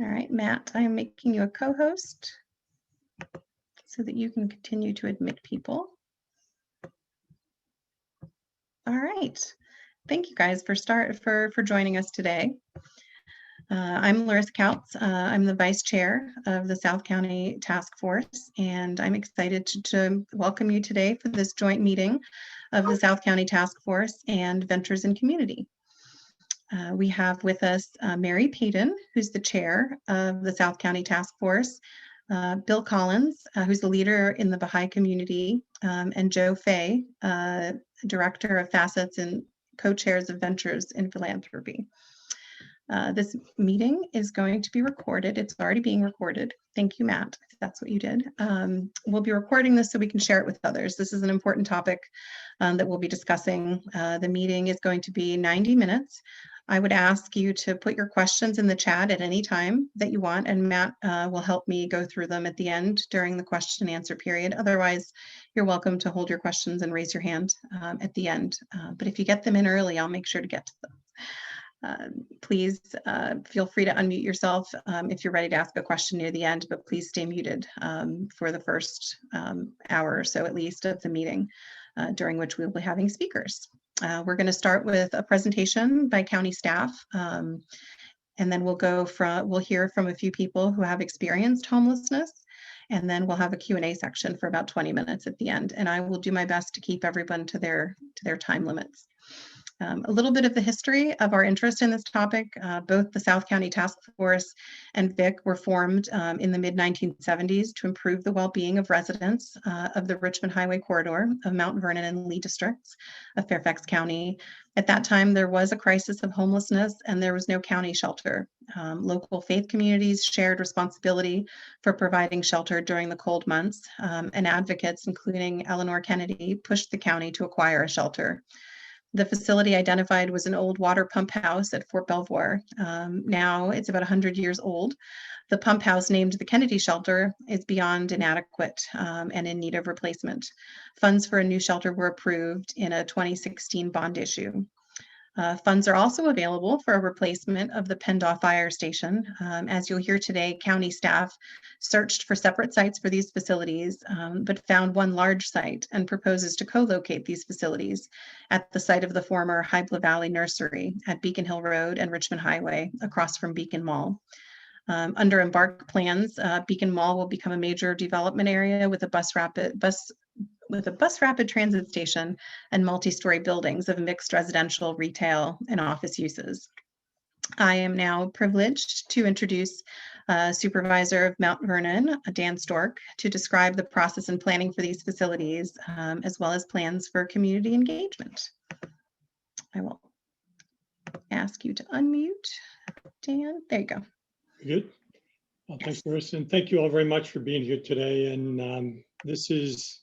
All right, Matt, I am making you a co-host so that you can continue to admit people. All right. Thank you guys for joining us today. I'm Larissa Kautz. I'm the Vice Chair of the South County Task Force, and I'm excited to welcome you today for this joint meeting of the South County Task Force and Ventures in Community. We have with us Mary Payton, who's the chair of the South County Task Force, Bill Collins, who's the leader in the Baha'i community, and Joe Fay, director of facets and co-chairs of Ventures in Philanthropy. This meeting is going to be recorded. It's already being recorded. Thank you, Matt, if that's what you did. We'll be recording this so we can share it with others. This is an important topic that we'll be discussing. The meeting is going to be 90 minutes. I would ask you to put your questions in the chat at any time that you want, and Matt will help me go through them at the end during the question and answer period. Otherwise, you're welcome to hold your questions and raise your hand at the end. But if you get them in early, I'll make sure to get to them. Please feel free to unmute yourself if you're ready to ask a question near the end, but please stay muted for the first hour or so at least of the meeting, during which we'll be having speakers. We're going to start with a presentation by county staff, and then we'll hear from a few people who have experienced homelessness, and then we'll have a Q&A section for about 20 minutes at the end, and I will do my best to keep everyone to their time limits. A little bit of the history of our interest in this topic. Both the South County Task Force and VIC were formed in the mid-1970s to improve the well-being of residents of the Richmond Highway corridor of Mount Vernon and Lee districts of Fairfax County. At that time, there was a crisis of homelessness and there was no county shelter. Local faith communities shared responsibility for providing shelter during the cold months, and advocates, including Eleanor Kennedy, pushed the county to acquire a shelter. The facility identified was an old water pump house at Fort Belvoir. Now it's about 100 years old. The pump house, named the Kennedy Shelter, is beyond inadequate and in need of replacement. Funds for a new shelter were approved in a 2016 bond issue. Funds are also available for a replacement of the Pendaw Fire Station. As you'll hear today, county staff searched for separate sites for these facilities, but found one large site and proposes to co-locate these facilities at the site of the former Hybla Valley Nursery at Beacon Hill Road and Richmond Highway, across from Beacon Mall. Under Embark plans, Beacon Mall will become a major development area with a bus rapid transit station and multi-story buildings of mixed residential, retail, and office uses. I am now privileged to introduce Supervisor of Mount Vernon, Dan Stork, to describe the process and planning for these facilities, as well as plans for community engagement. I will ask you to unmute, Dan. There you go. Good. Well, thanks, Larissa, and thank you all very much for being here today. And this is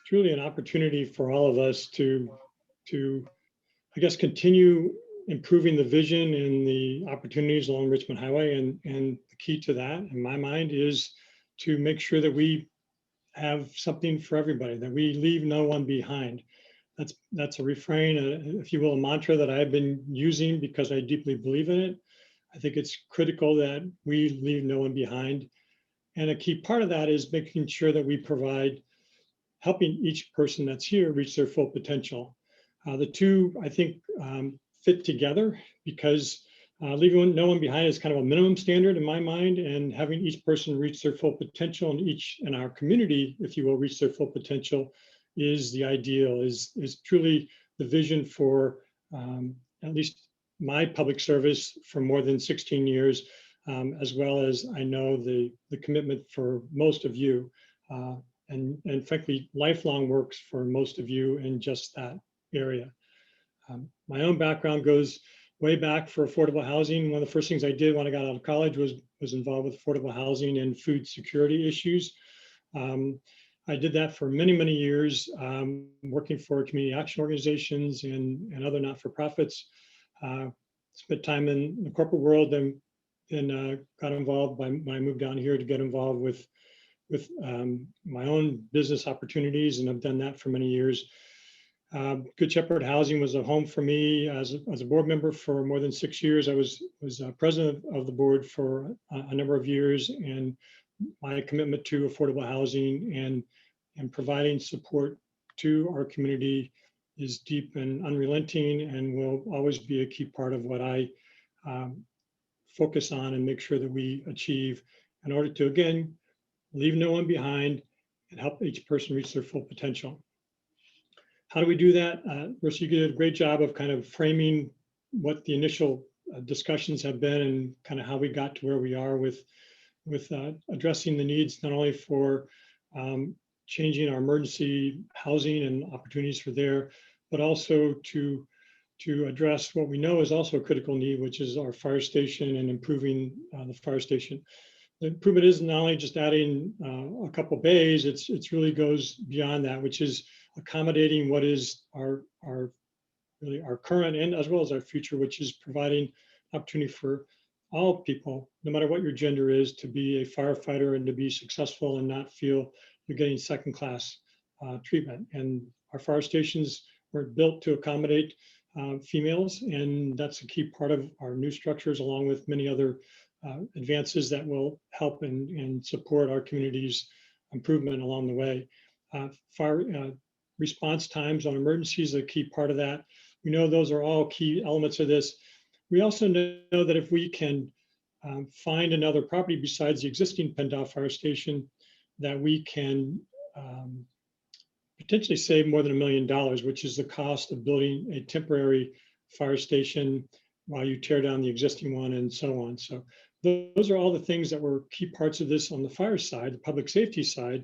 truly an opportunity for all of us to I guess, continue improving the vision and the opportunities along Richmond Highway. And the key to that, in my mind, is to make sure that we have something for everybody, that we leave no one behind. That's a refrain, if you will, a mantra that I've been using because I deeply believe in it. I think it's critical that we leave no one behind. And a key part of that is making sure that we provide helping each person that's here reach their full potential. The two, I think, fit together because leaving no one behind is kind of a minimum standard in my mind, and having each person reach their full potential and each in our community, if you will, reach their full potential is the ideal, is truly the vision for at least my public service for more than 16 years, as well as I know the commitment for most of you. And frankly, lifelong works for most of you in just that area. My own background goes way back for affordable housing. One of the first things I did when I got out of college was involved with affordable housing and food security issues. I did that for many, many years, working for community action organizations and other not-for-profits. Spent time in the corporate world and got involved when I moved down here to get involved with my own business opportunities, and I've done that for many years. Good Shepherd Housing was a home for me as a board member for more than 6 years. I was president of the board for a number of years, and my commitment to affordable housing and providing support to our community is deep and unrelenting, and will always be a key part of what I focus on and make sure that we achieve in order to, again, leave no one behind and help each person reach their full potential. How do we do that? Bruce, you did a great job of kind of framing what the initial discussions have been and kind of how we got to where we are with addressing the needs, not only for changing our emergency housing and opportunities for there, but also to address what we know is also a critical need, which is our fire station and improving the fire station. The improvement is not only just adding a couple bays, it's really goes beyond that, which is accommodating what is our really our current and as well as our future, which is providing opportunity for all people, no matter what your gender is, to be a firefighter and to be successful and not feel you're getting second class treatment. And our fire stations were built to accommodate females, and that's a key part of our new structures, along with many other advances that will help and support our community's improvement along the way. Fire response times on emergencies are a key part of that. We know those are all key elements of this. We also know that if we can find another property besides the existing PennDOT fire station, that we can potentially save more than $1 million, which is the cost of building a temporary fire station while you tear down the existing one and so on. So those are all the things that were key parts of this on the fire side, the public safety side,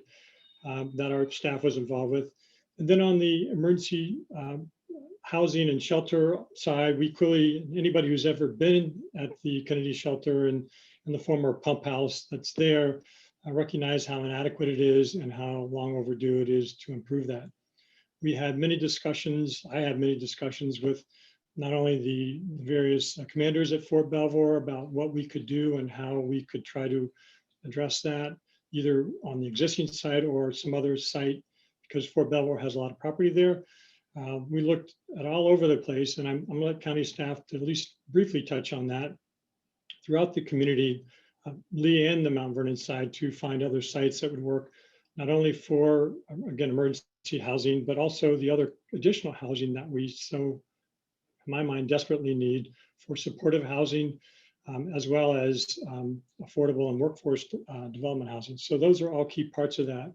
that our staff was involved with. And then on the emergency housing and shelter side, we clearly, anybody who's ever been at the Kennedy shelter and the former pump house that's there, recognize how inadequate it is and how long overdue it is to improve that. We had many discussions, I had many discussions with not only the various commanders at Fort Belvoir about what we could do and how we could try to address that, either on the existing site or some other site, because Fort Belvoir has a lot of property there. We looked at all over the place, and I'm gonna let county staff to at least briefly touch on that throughout the community, Lee and the Mount Vernon side, to find other sites that would work not only for, again, emergency housing, but also the other additional housing that we so, in my mind, desperately need for supportive housing, as well as affordable and workforce development housing. So those are all key parts of that.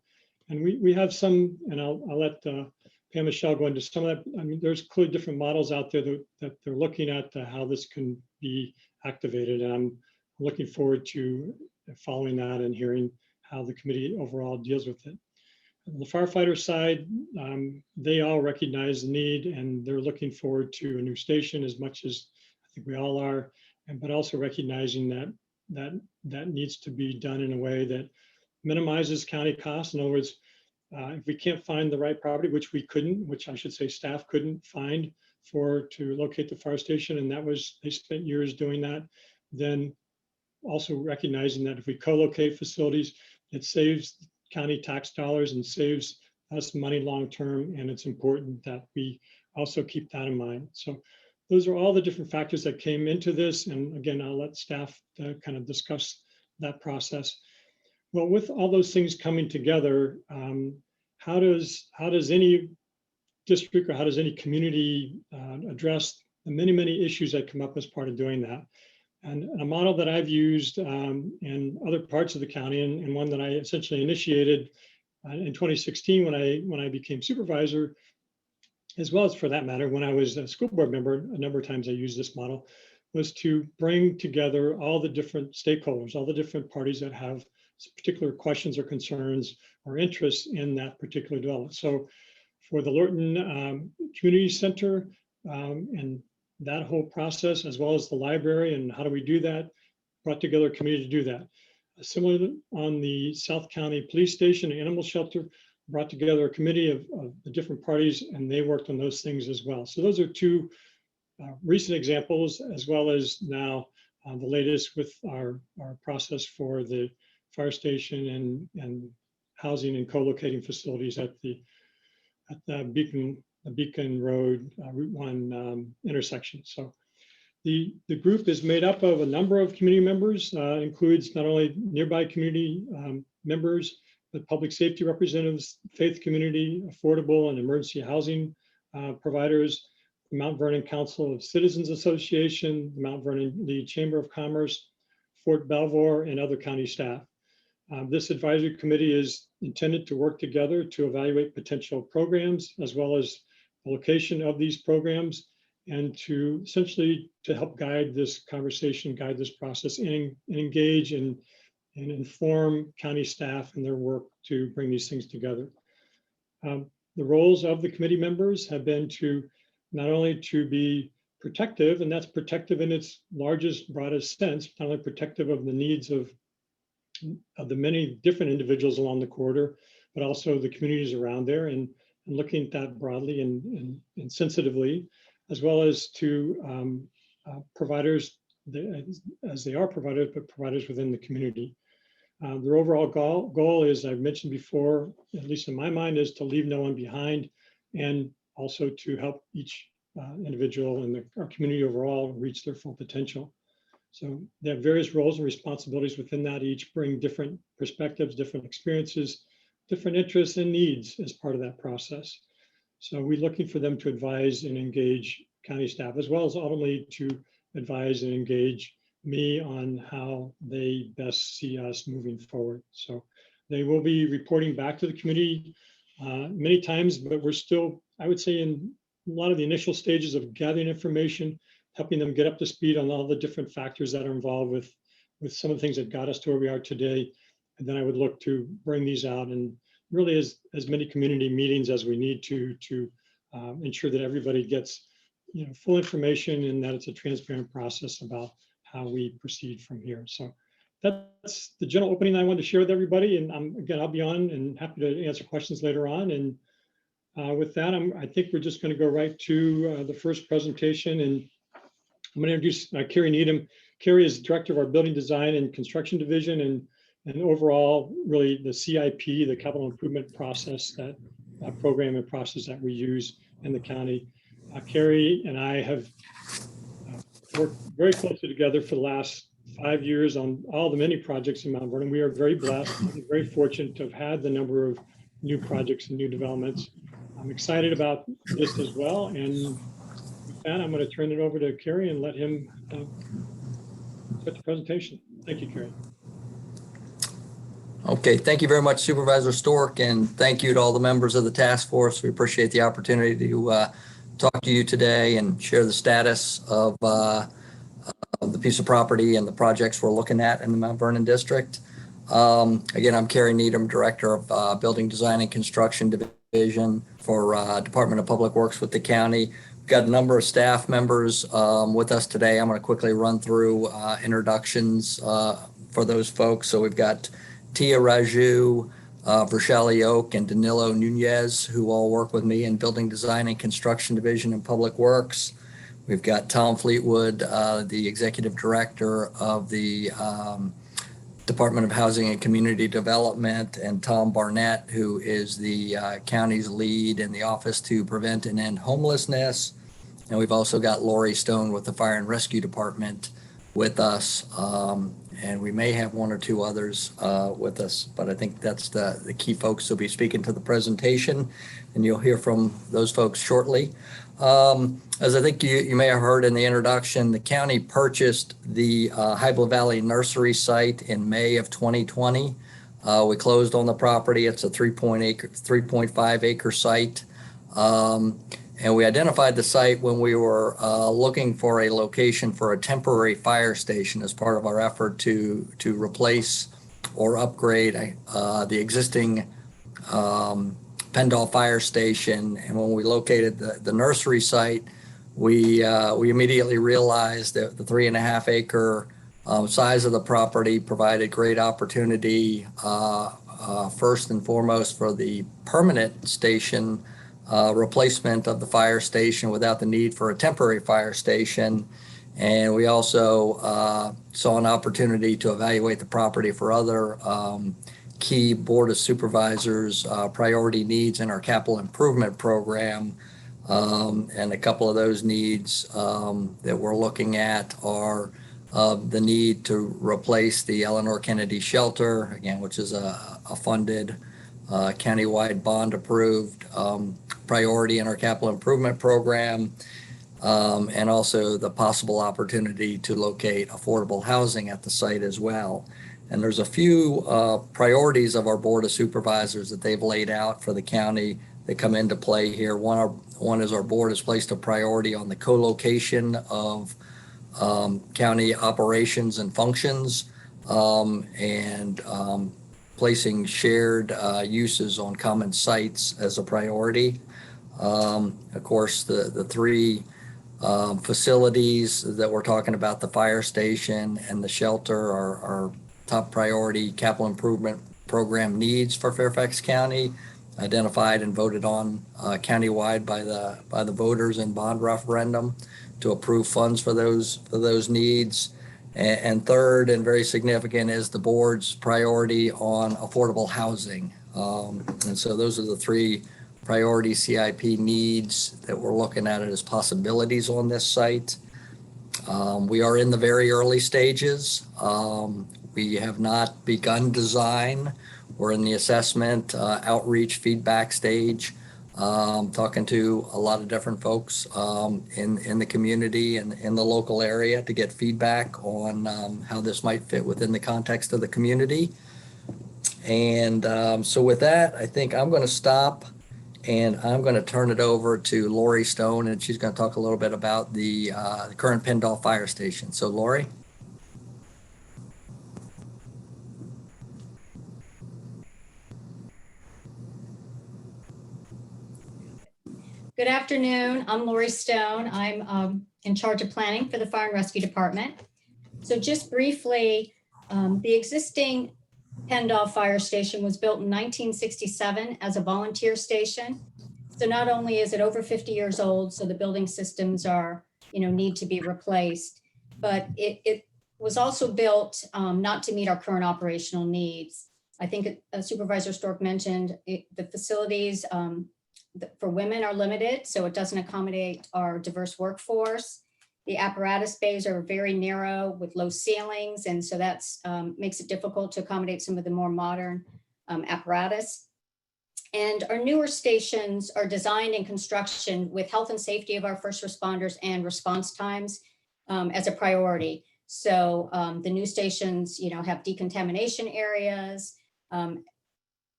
And we have some, and I'll let Pam Michelle go into some of that. I mean, there's clearly different models out there that they're looking at how this can be activated. And I'm looking forward to following that and hearing how the committee overall deals with it. On the firefighter side, they all recognize the need, and they're looking forward to a new station as much as I think we all are, but also recognizing that needs to be done in a way that minimizes county costs. In other words, if we can't find the right property, which we couldn't, which I should say staff couldn't find to locate the fire station, and they spent years doing that, then also recognizing that if we co-locate facilities, it saves county tax dollars and saves us money long-term, and it's important that we also keep that in mind. So those are all the different factors that came into this, and again, I'll let staff kind of discuss that process. Well, with all those things coming together, how does any district or how does any community address the many issues that come up as part of doing that? And a model that I've used in other parts of the county, and one that I essentially initiated in 2016 when I became supervisor, as well as for that matter, when I was a school board member, a number of times I used this model, was to bring together all the different stakeholders, all the different parties that have particular questions or concerns or interests in that particular development. So for the Lorton Community Center and that whole process, as well as the library and how do we do that, brought together a committee to do that. Similarly, on the South County Police Station and Animal Shelter, brought together a committee of the different parties, and they worked on those things as well. So those are two recent examples, as well as now the latest with our process for the fire station and housing and co-locating facilities at the Beacon Beacon Road, Route 1 intersection. So the group is made up of a number of community members, includes not only nearby community members, but public safety representatives, faith community, affordable and emergency housing providers, the Mount Vernon Council of Citizens Association, the Mount Vernon Lee Chamber of Commerce, Fort Belvoir, and other county staff. This advisory committee is intended to work together to evaluate potential programs, as well as the location of these programs, and to essentially to help guide this conversation, guide this process, and engage and inform county staff in their work to bring these things together. The roles of the committee members have been to not only to be protective, and that's protective in its largest, broadest sense, not only protective of the needs of the many different individuals along the corridor, but also the communities around there, and looking at that broadly and sensitively, as well as to providers, as they are providers, but providers within the community. Their overall goal is, I've mentioned before, at least in my mind, is to leave no one behind, and also to help each individual and our community overall reach their full potential. So they have various roles and responsibilities within that, each bring different perspectives, different experiences, different interests and needs as part of that process. So we're looking for them to advise and engage county staff, as well as ultimately to advise and engage me on how they best see us moving forward. So they will be reporting back to the community many times, but we're still, I would say, in a lot of the initial stages of gathering information, helping them get up to speed on all the different factors that are involved with some of the things that got us to where we are today. And then I would look to bring these out and really as many community meetings as we need to ensure that everybody gets full information and that it's a transparent process about how we proceed from here. So that's the general opening I wanted to share with everybody. And again, I'll be on and happy to answer questions later on. And with that, I think we're just going to go right to the first presentation. And I'm going to introduce Carrie Needham. Carrie is director of our building design and construction division, and overall, really the CIP, the capital improvement process, that program and process that we use in the county. Carrie and I have worked very closely together for the last 5 years on all the many projects in Mount Vernon. We are very blessed and very fortunate to have had the number of new projects and new developments. I'm excited about this as well. And with that, I'm going to turn it over to Carrie and let him start the presentation. Thank you, Carrie. Okay, thank you very much, Supervisor Stork, and thank you to all the members of the task force. We appreciate the opportunity to talk to you today and share the status of the piece of property and the projects we're looking at in the Mount Vernon district. Again, I'm Carrie Needham, Director of Building Design and Construction Division for Department of Public Works with the county. We've got a number of staff members with us today. I'm going to quickly run through introductions for those folks. So we've got Tia Raju, Rochelle Oak, and Danilo Nunez, who all work with me in Building Design and Construction Division in Public Works. We've got Tom Fleetwood, the Executive Director of the Department of Housing and Community Development, and Tom Barnett, who is the county's lead in the Office to Prevent and End Homelessness. And we've also got Lori Stone with the Fire and Rescue Department with us. And we may have one or two others with us, but I think that's the key folks who'll be speaking to the presentation, and you'll hear from those folks shortly. As I think you may have heard in the introduction, the county purchased the Hybla Valley Nursery site in May of 2020. We closed on the property. It's a 3.5 acre site. And we identified the site when we were looking for a location for a temporary fire station as part of our effort to replace or upgrade the existing Pendall Fire Station. And when we located the nursery site, we immediately realized that the 3.5 acre size of the property provided great opportunity, first and foremost, for the permanent station replacement of the fire station without the need for a temporary fire station. And we also saw an opportunity to evaluate the property for other key Board of Supervisors priority needs in our capital improvement program, And a couple of those needs that we're looking at are the need to replace the Eleanor Kennedy shelter, again, which is a funded, countywide bond approved priority in our capital improvement program, and also the possible opportunity to locate affordable housing at the site as well. And there's a few priorities of our Board of Supervisors that they've laid out for the county that come into play here. One is our board has placed a priority on the co-location of county operations and functions, and placing shared uses on common sites as a priority. Of course, the three facilities that we're talking about, the fire station and the shelter, are top priority capital improvement program needs for Fairfax County, identified and voted on countywide by the voters in bond referendum to approve funds for those needs. And third, and very significant, is the board's priority on affordable housing. And so those are the three priority CIP needs that we're looking at as possibilities on this site. We are in the very early stages. We have not begun design. We're in the assessment, outreach, feedback stage, talking to a lot of different folks in the community and in the local area to get feedback on how this might fit within the context of the community. And so with that, I think I'm going to stop and I'm going to turn it over to Lori Stone, and she's going to talk a little bit about the current Pendle Fire Station. So Lori. Good afternoon. I'm Lori Stone. I'm in charge of planning for the Fire and Rescue Department. So just briefly, the existing Pendle Fire Station was built in 1967 as a volunteer station. So not only is it over 50 years old, so the building systems are, need to be replaced, but it was also built not to meet our current operational needs. I think Supervisor Stork mentioned the facilities for women are limited, so it doesn't accommodate our diverse workforce. The apparatus bays are very narrow with low ceilings, and so that's makes it difficult to accommodate some of the more modern apparatus. And our newer stations are designed in construction with health and safety of our first responders and response times as a priority. So the new stations, have decontamination areas.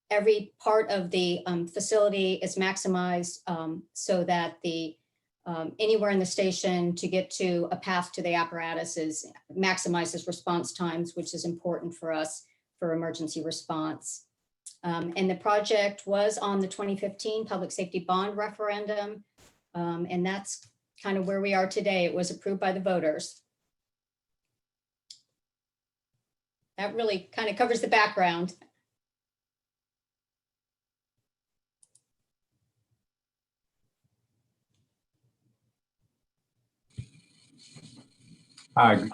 Every part of the facility is maximized so that the anywhere in the station to get to a path to the apparatus maximizes response times, which is important for us for emergency response. And the project was on the 2015 Public Safety Bond Referendum, and that's kind of where we are today. It was approved by the voters. That really kind of covers the background.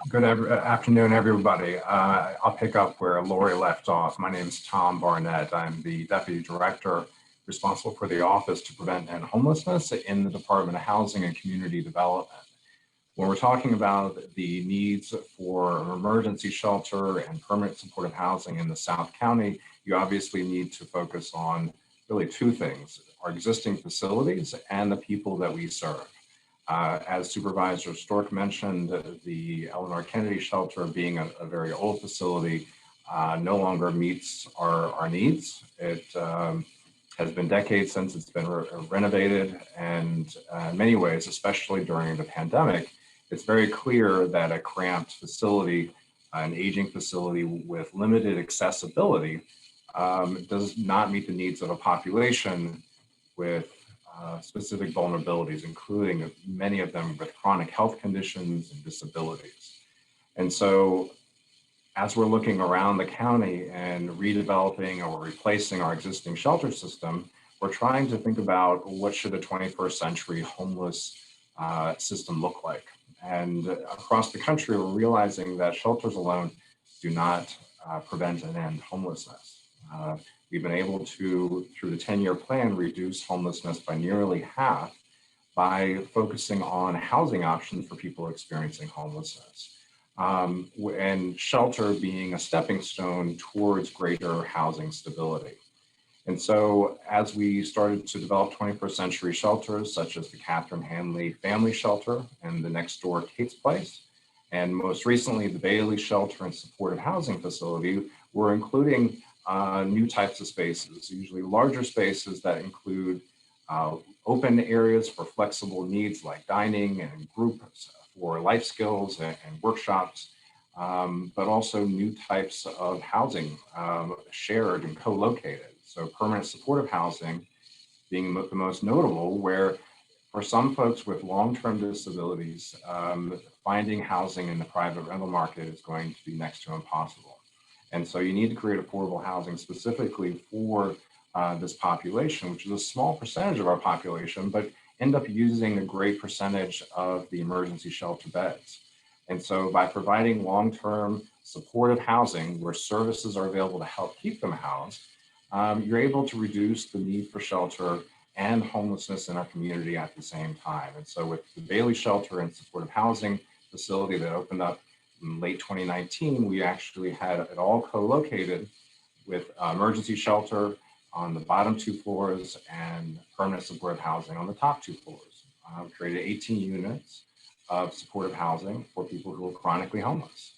Good afternoon, everybody. I'll pick up where Lori left off. My name is Tom Barnett. I'm the Deputy Director responsible for the Office to Prevent End Homelessness in the Department of Housing and Community Development. When we're talking about the needs for emergency shelter and permanent supportive housing in the South County, you obviously need to focus on really two things: our existing facilities and the people that we serve. As Supervisor Stork mentioned, the Eleanor Kennedy shelter, being a very old facility, no longer meets our needs. It has been decades since it's been renovated, and in many ways, especially during the pandemic, it's very clear that a cramped facility, an aging facility with limited accessibility, does not meet the needs of a population with specific vulnerabilities, including many of them with chronic health conditions and disabilities. And so as we're looking around the county and redeveloping or replacing our existing shelter system, we're trying to think about what should a 21st century homeless system look like. And across the country, we're realizing that shelters alone do not prevent and end homelessness. We've been able to, through the 10-year plan, reduce homelessness by nearly half by focusing on housing options for people experiencing homelessness, and shelter being a stepping stone towards greater housing stability. And so as we started to develop 21st century shelters, such as the Catherine Hanley Family Shelter and the next door Kate's Place, and most recently the Bailey Shelter and Supportive Housing Facility, we're including new types of spaces, usually larger spaces that include open areas for flexible needs like dining and groups for life skills and workshops, but also new types of housing, shared and co-located. So permanent supportive housing being the most notable, where for some folks with long-term disabilities, finding housing in the private rental market is going to be next to impossible. And so you need to create affordable housing specifically for this population, which is a small percentage of our population, but end up using a great percentage of the emergency shelter beds. And so by providing long-term supportive housing where services are available to help keep them housed, you're able to reduce the need for shelter and homelessness in our community at the same time. And so with the Bailey Shelter and Supportive Housing Facility that opened up in late 2019, we actually had it all co-located with emergency shelter on the bottom 2 floors and permanent supportive housing on the top 2 floors. We created 18 units of supportive housing for people who are chronically homeless,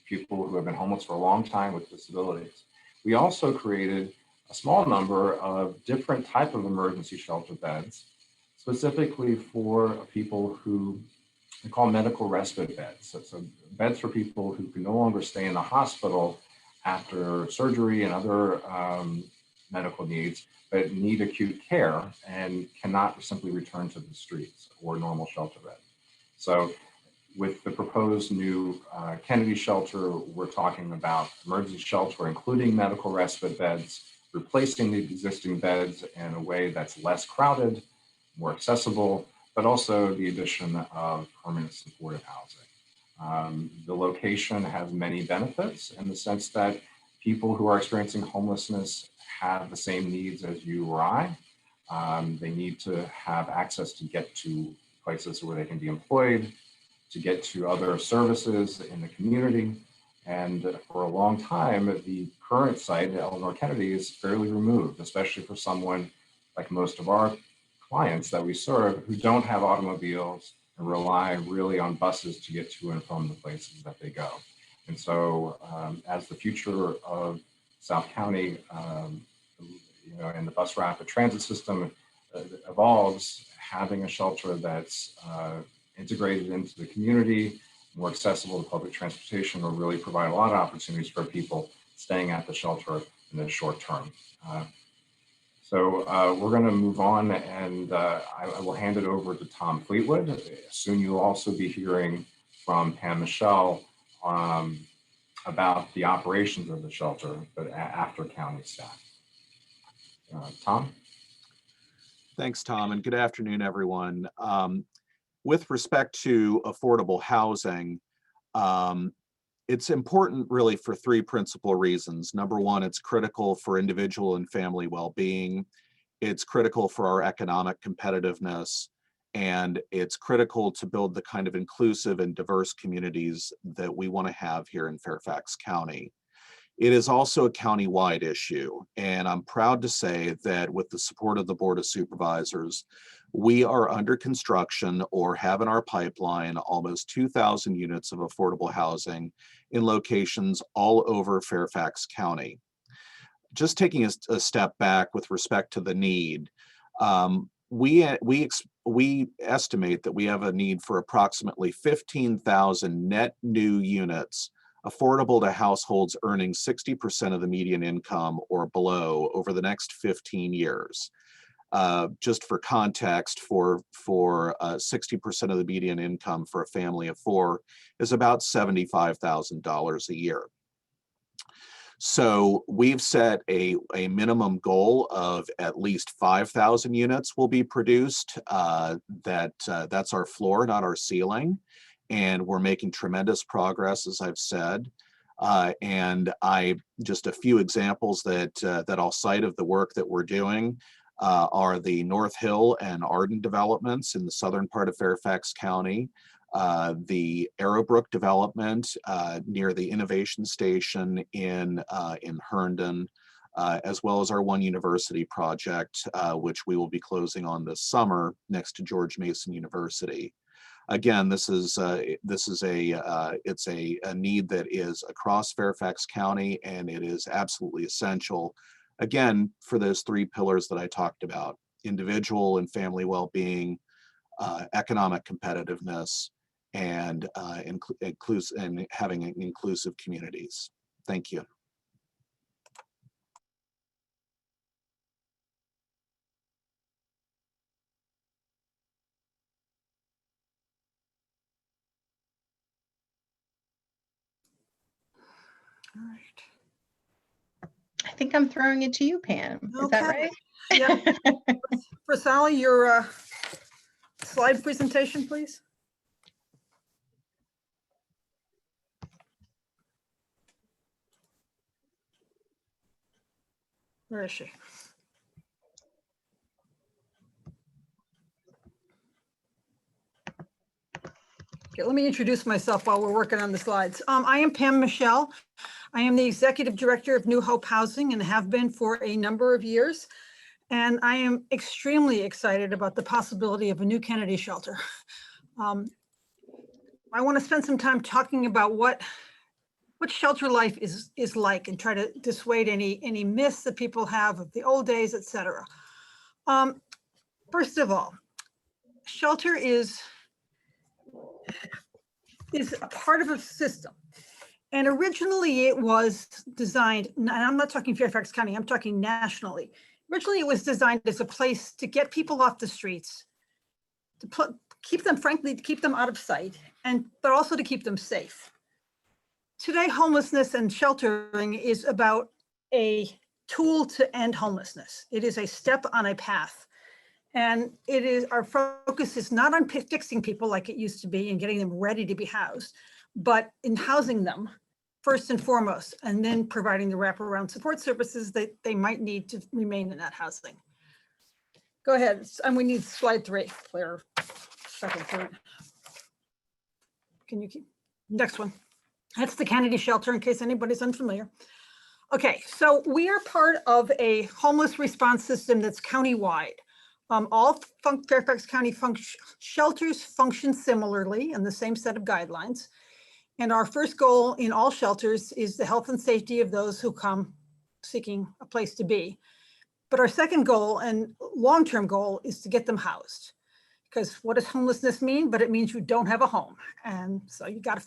people who have been homeless for a long time with disabilities. We also created a small number of different type of emergency shelter beds, specifically for people who we call medical respite beds. So beds for people who can no longer stay in the hospital after surgery and other medical needs, but need acute care and cannot simply return to the streets or normal shelter bed. So with the proposed new Kennedy shelter, we're talking about emergency shelter, including medical respite beds, replacing the existing beds in a way that's less crowded, more accessible, but also the addition of permanent supportive housing. The location has many benefits in the sense that people who are experiencing homelessness have the same needs as you or I. They need to have access to get to places where they can be employed, to get to other services in the community. And for a long time, the current site, Eleanor Kennedy, is fairly removed, especially for someone like most of our clients that we serve who don't have automobiles and rely really on buses to get to and from the places that they go. And so as the future of South County, and the bus rapid transit system evolves, having a shelter that's integrated into the community, more accessible to public transportation will really provide a lot of opportunities for people staying at the shelter in the short term. So we're going to move on, and I will hand it over to Tom Fleetwood. Soon you'll also be hearing from Pam Michelle about the operations of the shelter, but after county staff. Tom? Thanks, Tom, and good afternoon, everyone. With respect to affordable housing, it's important really for 3 principal reasons. Number one, it's critical for individual and family well-being. It's critical for our economic competitiveness, and it's critical to build the kind of inclusive and diverse communities that we want to have here in Fairfax County. It is also a county-wide issue, and I'm proud to say that with the support of the Board of Supervisors, we are under construction or have in our pipeline almost 2,000 units of affordable housing in locations all over Fairfax County. Just taking a step back with respect to the need, we estimate that we have a need for approximately 15,000 net new units affordable to households earning 60% of the median income or below over the next 15 years. Just for context, for 60% of the median income for a family of 4 is about $75,000 a year. So we've set a minimum goal of at least 5,000 units will be produced. That's our floor, not our ceiling. And we're making tremendous progress, as I've said. And just a few examples that I'll cite of the work that we're doing. are the North Hill and Arden developments in the southern part of Fairfax County, the Arrowbrook development near the Innovation Station in Herndon, as well as our One University project, which we will be closing on this summer next to George Mason University. Again, this is a need that is across Fairfax County, and it is absolutely essential, again, for those three pillars that I talked about: individual and family well-being, economic competitiveness, and having inclusive communities. Thank you. All right. I think I'm throwing it to you, Pam. Is that Okay. right? Yeah. For Sally, your slide presentation, please. Where is she? Okay, let me introduce myself while we're working on the slides. I am Pam Michelle. I am the Executive Director of New Hope Housing and have been for a number of years. And I am extremely excited about the possibility of a new Kennedy shelter. I want to spend some time talking about what shelter life is like and try to dissuade any myths that people have of the old days, et cetera. First of all, shelter is a part of a system. And originally it was designed, and I'm not talking Fairfax County, I'm talking nationally. Originally it was designed as a place to get people off the streets, to keep them, frankly, to keep them out of sight, but also to keep them safe. Today, homelessness and sheltering is about a tool to end homelessness. It is a step on a path. And our focus is not on fixing people like it used to be and getting them ready to be housed, but in housing them first and foremost, and then providing the wraparound support services that they might need to remain in that housing. Go ahead, and we need slide 3, Claire, second, third. Can you keep, next one. That's the Kennedy shelter, in case anybody's unfamiliar. Okay, so we are part of a homeless response system that's countywide. All Fairfax County shelters function similarly in the same set of guidelines. And our first goal in all shelters is the health and safety of those who come seeking a place to be. But our second goal and long-term goal is to get them housed. Because what does homelessness mean? But it means you don't have a home. And so we got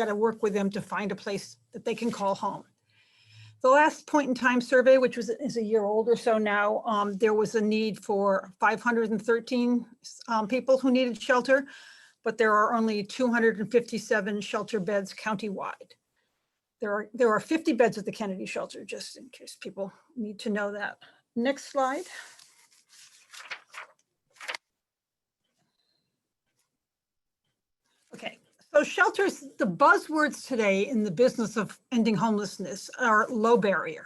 to work with them to find a place that they can call home. The last point in time survey, which is a year old or so now, there was a need for 513 people who needed shelter, but there are only 257 shelter beds countywide. There are 50 beds at the Kennedy shelter, just in case people need to know that. Next slide. Okay. So shelters, the buzzwords today in the business of ending homelessness are low barrier.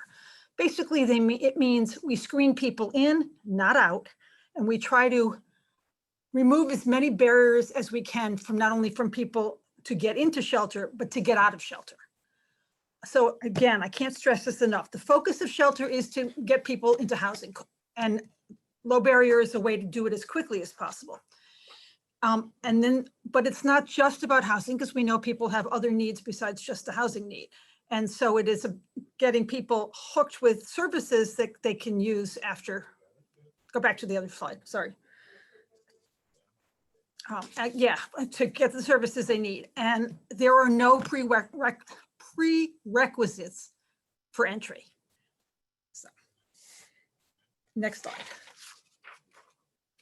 Basically, it means we screen people in, not out, and we try to remove as many barriers as we can from not only from people to get into shelter, but to get out of shelter. So again, I can't stress this enough. The focus of shelter is to get people into housing, and low barrier is a way to do it as quickly as possible. But it's not just about housing, because we know people have other needs besides just the housing need. And so it is getting people hooked with services that they can use after. Go back to the other slide, sorry. To get the services they need. And there are no prerequisites for entry. So, next slide.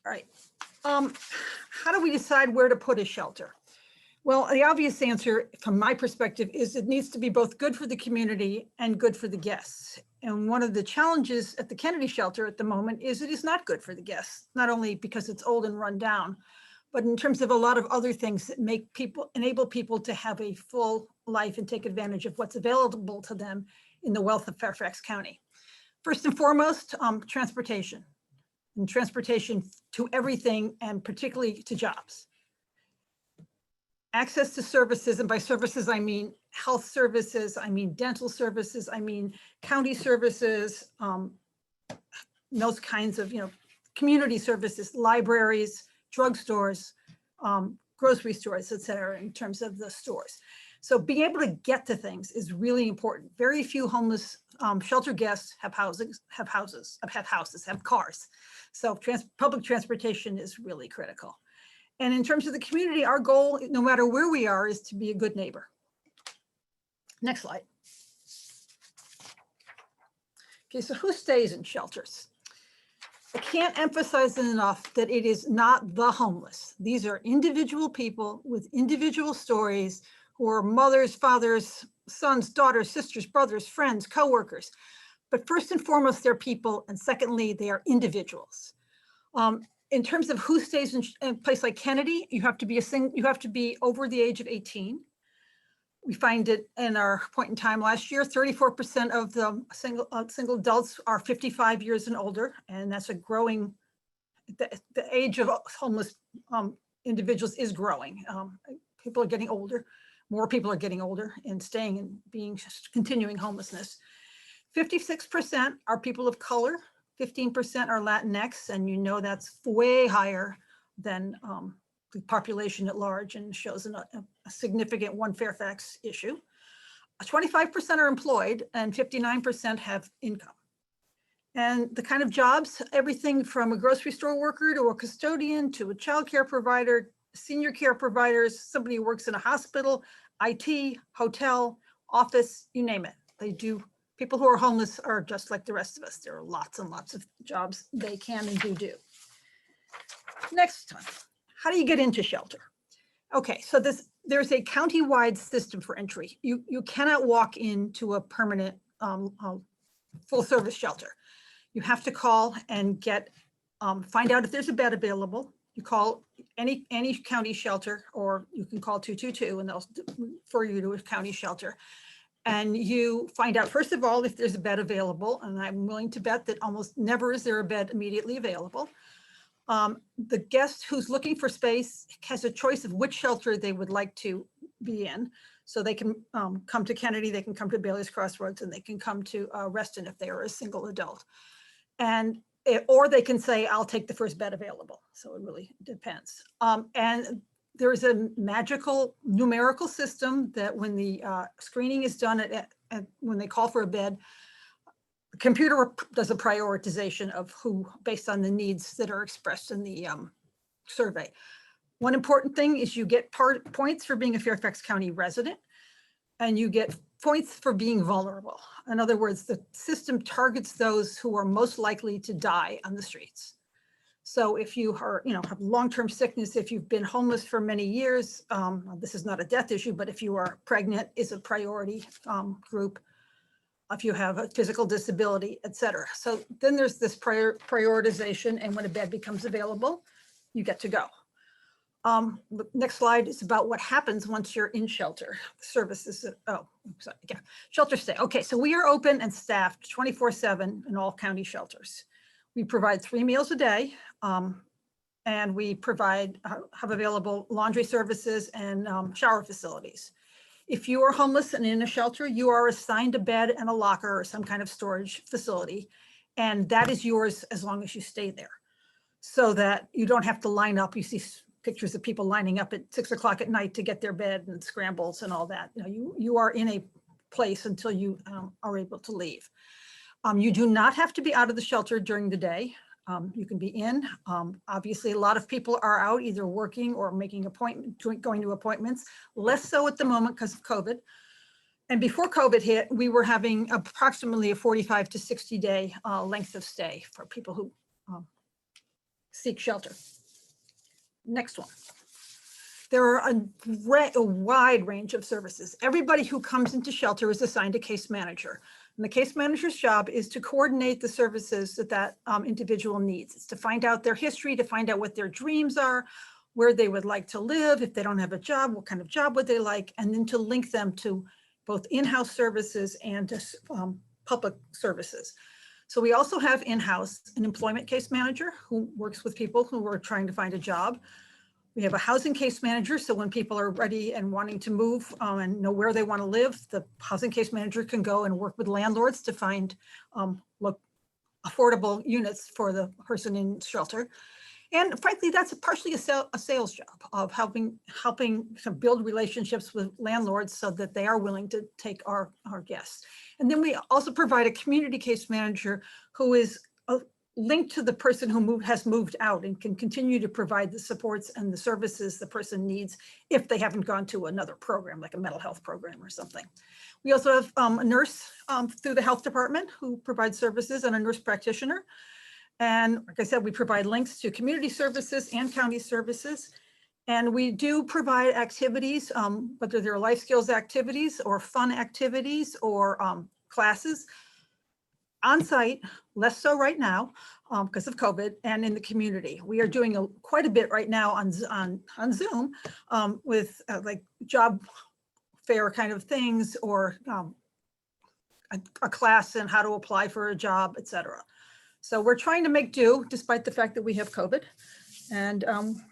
All right. How do we decide where to put a shelter? Well, the obvious answer from my perspective is it needs to be both good for the community and good for the guests. And one of the challenges at the Kennedy shelter at the moment is it is not good for the guests, not only because it's old and run down, but in terms of a lot of other things that enable people to have a full life and take advantage of what's available to them in the wealth of Fairfax County. First and foremost, transportation. and transportation to everything, and particularly to jobs. Access to services, and by services, I mean health services, I mean dental services, I mean county services, those kinds of, community services, libraries, drugstores, grocery stores, et cetera, in terms of the stores. So being able to get to things is really important. Very few homeless shelter guests have houses, have cars. So public transportation is really critical. And in terms of the community, our goal, no matter where we are, is to be a good neighbor. Next slide. Okay, so who stays in shelters? I can't emphasize enough that it is not the homeless. These are individual people with individual stories who are mothers, fathers, sons, daughters, sisters, brothers, friends, coworkers. But first and foremost, they're people, and secondly, they are individuals. In terms of who stays in a place like Kennedy, you have to be over the age of 18. We find it in our point in time last year, 34% of the single adults are 55 years and older, and that's a growing, the age of homeless individuals is growing. People are getting older, more people are getting older and staying and continuing homelessness. 56% are people of color, 15% are Latinx, and that's way higher than the population at large, and shows a significant one Fairfax issue. 25% are employed and 59% have income. And the kind of jobs, everything from a grocery store worker to a custodian to a childcare provider, senior care providers, somebody who works in a hospital, IT, hotel, office, you name it. They do. People who are homeless are just like the rest of us. There are lots and lots of jobs they can and do. Next one. How do you get into shelter? Okay, so there's a county-wide system for entry. You cannot walk into a permanent full-service shelter. You have to call and find out if there's a bed available. You call any county shelter, or you can call 222 and they'll refer you to a county shelter. And you find out, first of all, if there's a bed available, and I'm willing to bet that almost never is there a bed immediately available. The guest who's looking for space has a choice of which shelter they would like to be in. So they can come to Kennedy, they can come to Bailey's Crossroads, and they can come to Reston if they are a single adult. Or they can say, I'll take the first bed available. So it really depends. And there's a magical numerical system that when the screening is done, when they call for a bed, the computer does a prioritization of who, based on the needs that are expressed in the survey. One important thing is you get points for being a Fairfax County resident, and you get points for being vulnerable. In other words, the system targets those who are most likely to die on the streets. So if you are, have long-term sickness, if you've been homeless for many years, this is not a death issue, but if you are pregnant, is a priority group. If you have a physical disability, et cetera. So then there's this prioritization, and when a bed becomes available, you get to go. The next slide is about what happens once you're in shelter. Services, shelter stay. Okay, so we are open and staffed 24/7 in all county shelters. We provide 3 meals a day, and we have available laundry services and shower facilities. If you are homeless and in a shelter, you are assigned a bed and a locker or some kind of storage facility, and that is yours as long as you stay there, so that you don't have to line up. You see pictures of people lining up at 6 o'clock at night to get their bed and scrambles and all that. You are in a place until you are able to leave. You do not have to be out of the shelter during the day. You can be in. Obviously, a lot of people are out either working or making going to appointments, less so at the moment because of COVID. And before COVID hit, we were having approximately a 45 to 60 day length of stay for people who seek shelter. Next one. There are a wide range of services. Everybody who comes into shelter is assigned a case manager. And the case manager's job is to coordinate the services that individual needs. It's to find out their history, to find out what their dreams are, where they would like to live. If they don't have a job, what kind of job would they like? And then to link them to both in-house services and to public services. So we also have in-house an employment case manager who works with people who are trying to find a job. We have a housing case manager, so when people are ready and wanting to move and know where they want to live, the housing case manager can go and work with landlords to find affordable units for the person in shelter. And frankly, that's partially a sales job of helping to build relationships with landlords so that they are willing to take our guests. And then we also provide a community case manager who is linked to the person who has moved out and can continue to provide the supports and the services the person needs if they haven't gone to another program, like a mental health program or something. We also have a nurse through the health department who provides services, and a nurse practitioner. And like I said, we provide links to community services and county services. And we do provide activities, whether they're life skills activities or fun activities or classes on site, less so right now because of COVID, and in the community. We are doing quite a bit right now on Zoom with like job fair kind of things, or a class in how to apply for a job, et cetera. So we're trying to make do despite the fact that we have COVID. And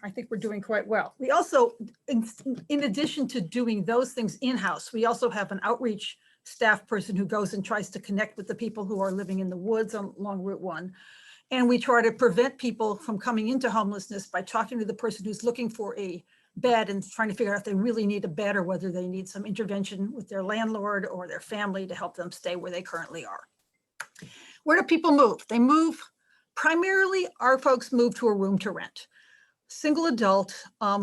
I think we're doing quite well. We also, in addition to doing those things in-house, we also have an outreach staff person who goes and tries to connect with the people who are living in the woods along Route 1. And we try to prevent people from coming into homelessness by talking to the person who's looking for a bed and trying to figure out if they really need a bed or whether they need some intervention with their landlord or their family to help them stay where they currently are. Where do people move? They move, primarily our folks move to a room to rent. Single adult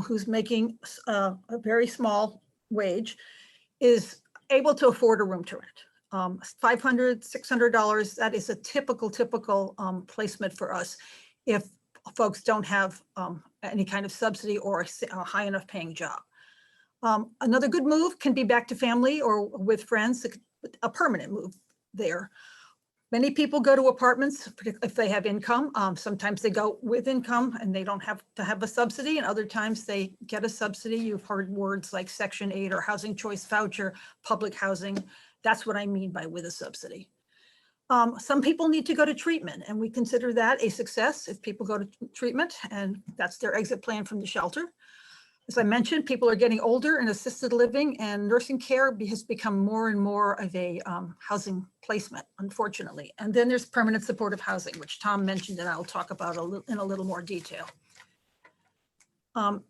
who's making a very small wage is able to afford a room to rent. $500, $600, that is a typical placement for us if folks don't have any kind of subsidy or a high enough paying job. Another good move can be back to family or with friends, a permanent move there. Many people go to apartments if they have income. Sometimes they go with income and they don't have to have a subsidy, and other times they get a subsidy. You've heard words like Section 8 or housing choice voucher, public housing. That's what I mean by with a subsidy. Some people need to go to treatment, and we consider that a success if people go to treatment and that's their exit plan from the shelter. As I mentioned, people are getting older, and assisted living and nursing care has become more and more of a housing placement, unfortunately. And then there's permanent supportive housing, which Tom mentioned, and I'll talk about in a little more detail.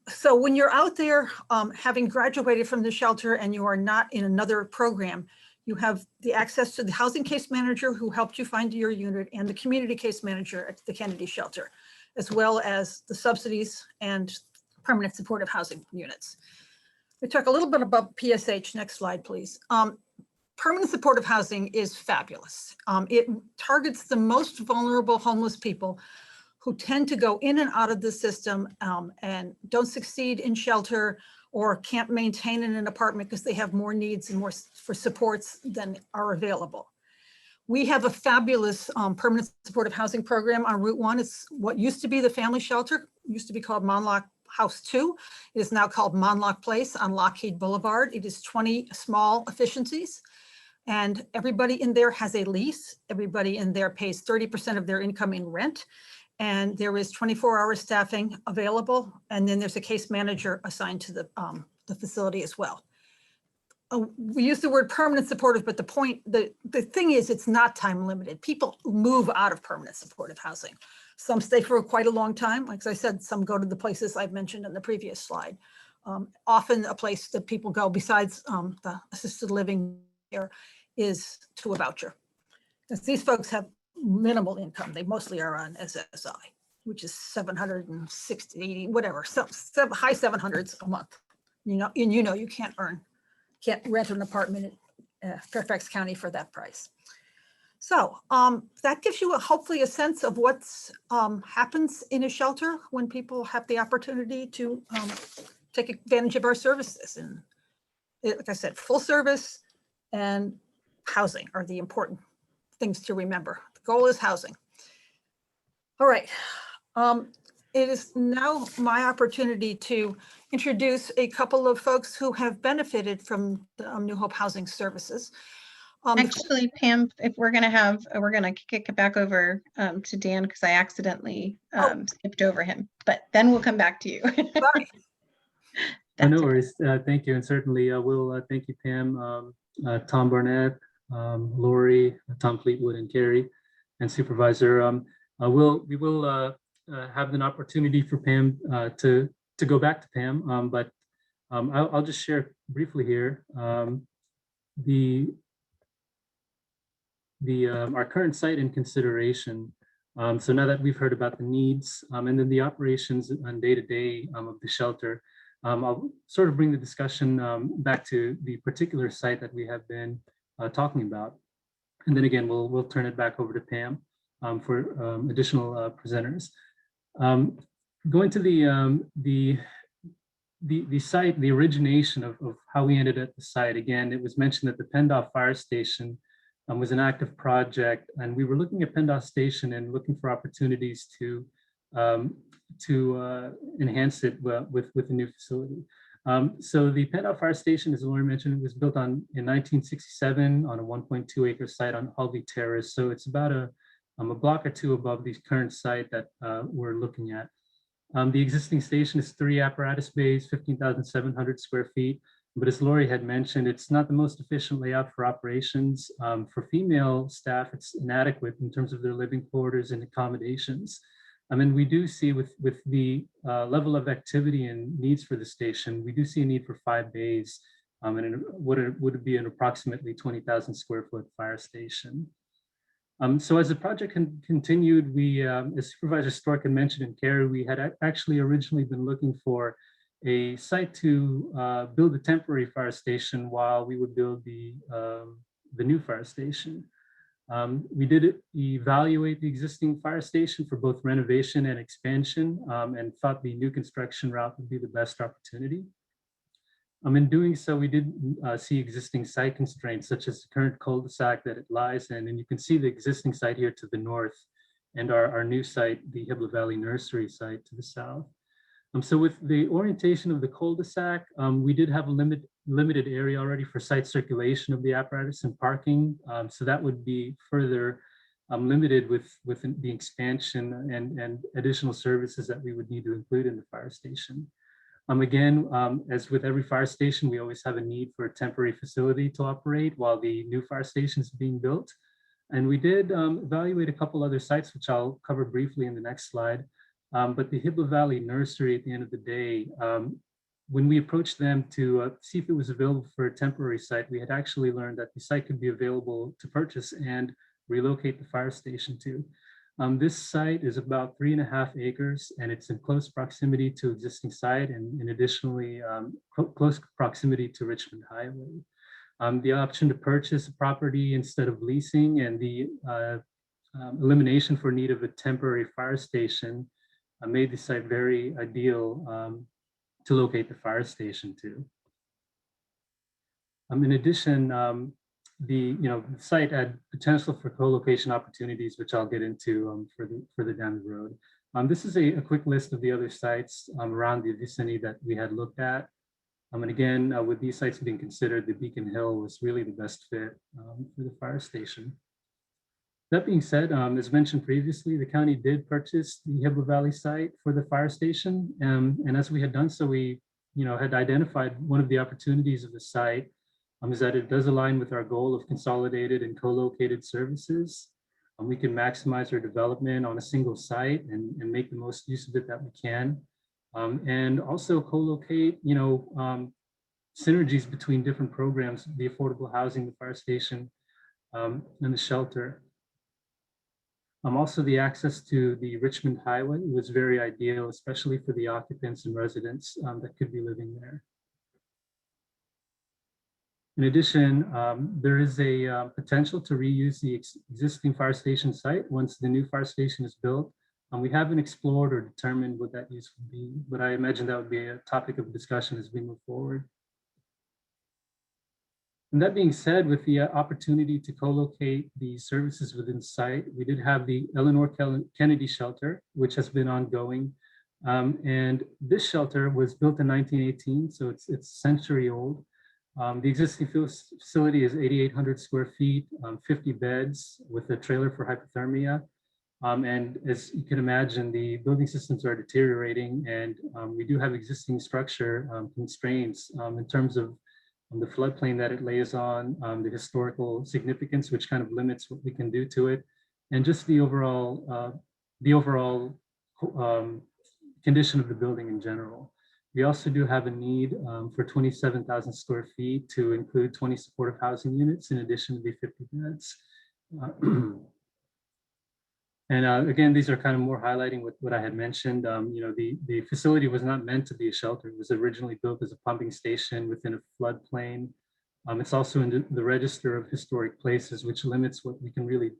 So when you're out there having graduated from the shelter and you are not in another program, you have the access to the housing case manager who helped you find your unit, and the community case manager at the Kennedy shelter, as well as the subsidies and permanent supportive housing units. We talk a little bit about PSH. Next slide, please. Permanent supportive housing is fabulous. It targets the most vulnerable homeless people who tend to go in and out of the system and don't succeed in shelter or can't maintain in an apartment because they have more needs and more for supports than are available. We have a fabulous permanent supportive housing program on Route 1. It's what used to be the family shelter, used to be called Monlock House 2. It is now called Monlock Place on Lockheed Boulevard. It is 20 small efficiencies, and everybody in there has a lease. Everybody in there pays 30% of their income in rent, and there is 24-hour staffing available, and then there's a case manager assigned to the facility as well. We use the word permanent supportive, but the thing is, it's not time limited. People move out of permanent supportive housing. Some stay for quite a long time. Like I said, some go to the places I've mentioned in the previous slide. Often a place that people go besides the assisted living here is to a voucher. Because these folks have minimal income. They mostly are on SSI, which is 760, 80, whatever, high 700s a month. You can't rent an apartment in Fairfax County for that price. So that gives you hopefully a sense of what happens in a shelter when people have the opportunity to take advantage of our services. And like I said, full service and housing are the important things to remember. The goal is housing. All right. It is now my opportunity to introduce a couple of folks who have benefited from the New Hope Housing Services. The- Actually, Pam, if we're gonna kick it back over to Dan because I accidentally skipped over him, but then we'll come back to you. Sorry. That's No okay. worries. Thank you. And certainly we'll thank you, Pam, Tom Barnett, Lori, Tom Fleetwood, and Carrie, and Supervisor. We will have an opportunity for Pam to go back to Pam, but I'll just share briefly here. Our current site in consideration. So now that we've heard about the needs and then the operations on day-to-day of the shelter, I'll sort of bring the discussion back to the particular site that we have been talking about. And then again, we'll turn it back over to Pam for additional presenters. Going to the site, the origination of how we ended at the site. Again, it was mentioned that the PennDOT Fire Station was an active project, and we were looking at PennDOT Station and looking for opportunities to enhance it with a new facility. So the PennDOT Fire Station, as Lauren mentioned, it was built in 1967 on a 1.2 acre site on Halvey Terrace. So it's about a block or two above the current site that we're looking at. The existing station is 3 apparatus bays, 15,700 square feet. But as Lori had mentioned, it's not the most efficient layout for operations. For female staff, it's inadequate in terms of their living quarters and accommodations. I mean, we do see with the level of activity and needs for the station, we do see a need for 5 bays and would be an approximately 20,000 square foot fire station. So as the project continued, we, as Supervisor Stork had mentioned and Carrie, we had actually originally been looking for a site to build a temporary fire station while we would build the new fire station. We did evaluate the existing fire station for both renovation and expansion and thought the new construction route would be the best opportunity. In doing so, we did see existing site constraints, such as the current cul-de-sac that it lies in. And you can see the existing site here to the north and our new site, the Hibla Valley Nursery site to the south. So with the orientation of the cul-de-sac, we did have a limited area already for site circulation of the apparatus and parking. So that would be further limited with the expansion and additional services that we would need to include in the fire station. Again, as with every fire station, we always have a need for a temporary facility to operate while the new fire station is being built. And we did evaluate a couple other sites, which I'll cover briefly in the next slide. But the Hibla Valley Nursery, at the end of the day, when we approached them to see if it was available for a temporary site, we had actually learned that the site could be available to purchase and relocate the fire station to. This site is about 3.5 acres, and it's in close proximity to existing site and additionally close proximity to Richmond Highway. The option to purchase a property instead of leasing and the elimination for need of a temporary fire station made the site very ideal to locate the fire station to. In addition, the site had potential for co-location opportunities, which I'll get into further down the road. This is a quick list of the other sites around the vicinity that we had looked at. And again, with these sites being considered, the Beacon Hill was really the best fit for the fire station. That being said, as mentioned previously, the county did purchase the Hibla Valley site for the fire station. And as we had done so, we had identified one of the opportunities of the site is that it does align with our goal of consolidated and co-located services. We can maximize our development on a single site and make the most use of it that we can. And also co-locate, synergies between different programs, the affordable housing, the fire station, and the shelter. Also, the access to the Richmond Highway was very ideal, especially for the occupants and residents that could be living there. In addition, there is a potential to reuse the existing fire station site once the new fire station is built. We haven't explored or determined what that use would be, but I imagine that would be a topic of discussion as we move forward. And that being said, with the opportunity to co-locate the services within site, we did have the Eleanor Kennedy shelter, which has been ongoing. And this shelter was built in 1918, so it's a century old. The existing facility is 8,800 square feet, 50 beds with a trailer for hypothermia. And as you can imagine, the building systems are deteriorating, and we do have existing structure constraints in terms of the floodplain that it lays on, the historical significance, which kind of limits what we can do to it, and just the overall condition of the building in general. We also do have a need for 27,000 square feet to include 20 supportive housing units in addition to the 50 beds. And again, these are kind of more highlighting what I had mentioned. The facility was not meant to be a shelter. It was originally built as a pumping station within a floodplain. It's also in the Register of Historic Places, which limits what we can really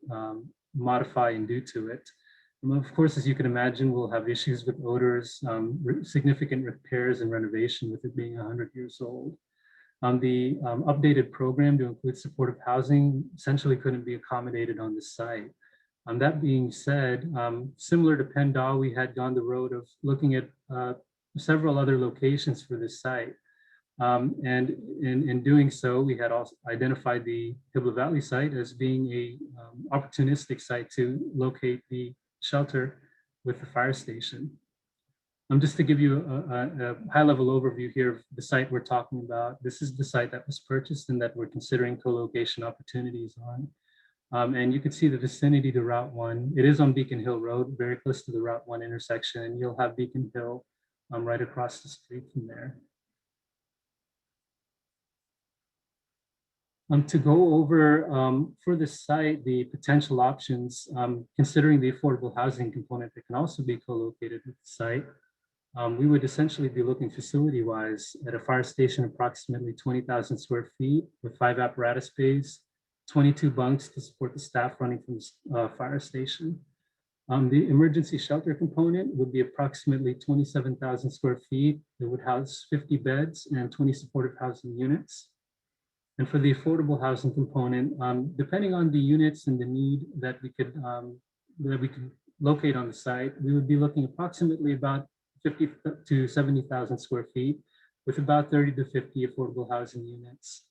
modify and do to it. Of course, as you can imagine, we'll have issues with odors, significant repairs and renovation with it being 100 years old. The updated program to include supportive housing essentially couldn't be accommodated on this site. That being said, similar to PennDAW, we had gone the road of looking at several other locations for this site. And in doing so, we had also identified the Hibla Valley site as being a opportunistic site to locate the shelter with the fire station. Just to give you a high-level overview here of the site we're talking about, this is the site that was purchased and that we're considering co-location opportunities on. And you can see the vicinity to Route 1. It is on Beacon Hill Road, very close to the Route 1 intersection, and you'll have Beacon Hill right across the street from there. To go over for this site, the potential options, considering the affordable housing component that can also be co-located with the site, we would essentially be looking facility-wise at a fire station approximately 20,000 square feet with 5 apparatus bays, 22 bunks to support the staff running from the fire station. The emergency shelter component would be approximately 27,000 square feet. It would house 50 beds and 20 supportive housing units. And for the affordable housing component, depending on the units and the need that we could locate on the site, we would be looking approximately about 50 to 70,000 square feet with about 30 to 50 affordable housing units.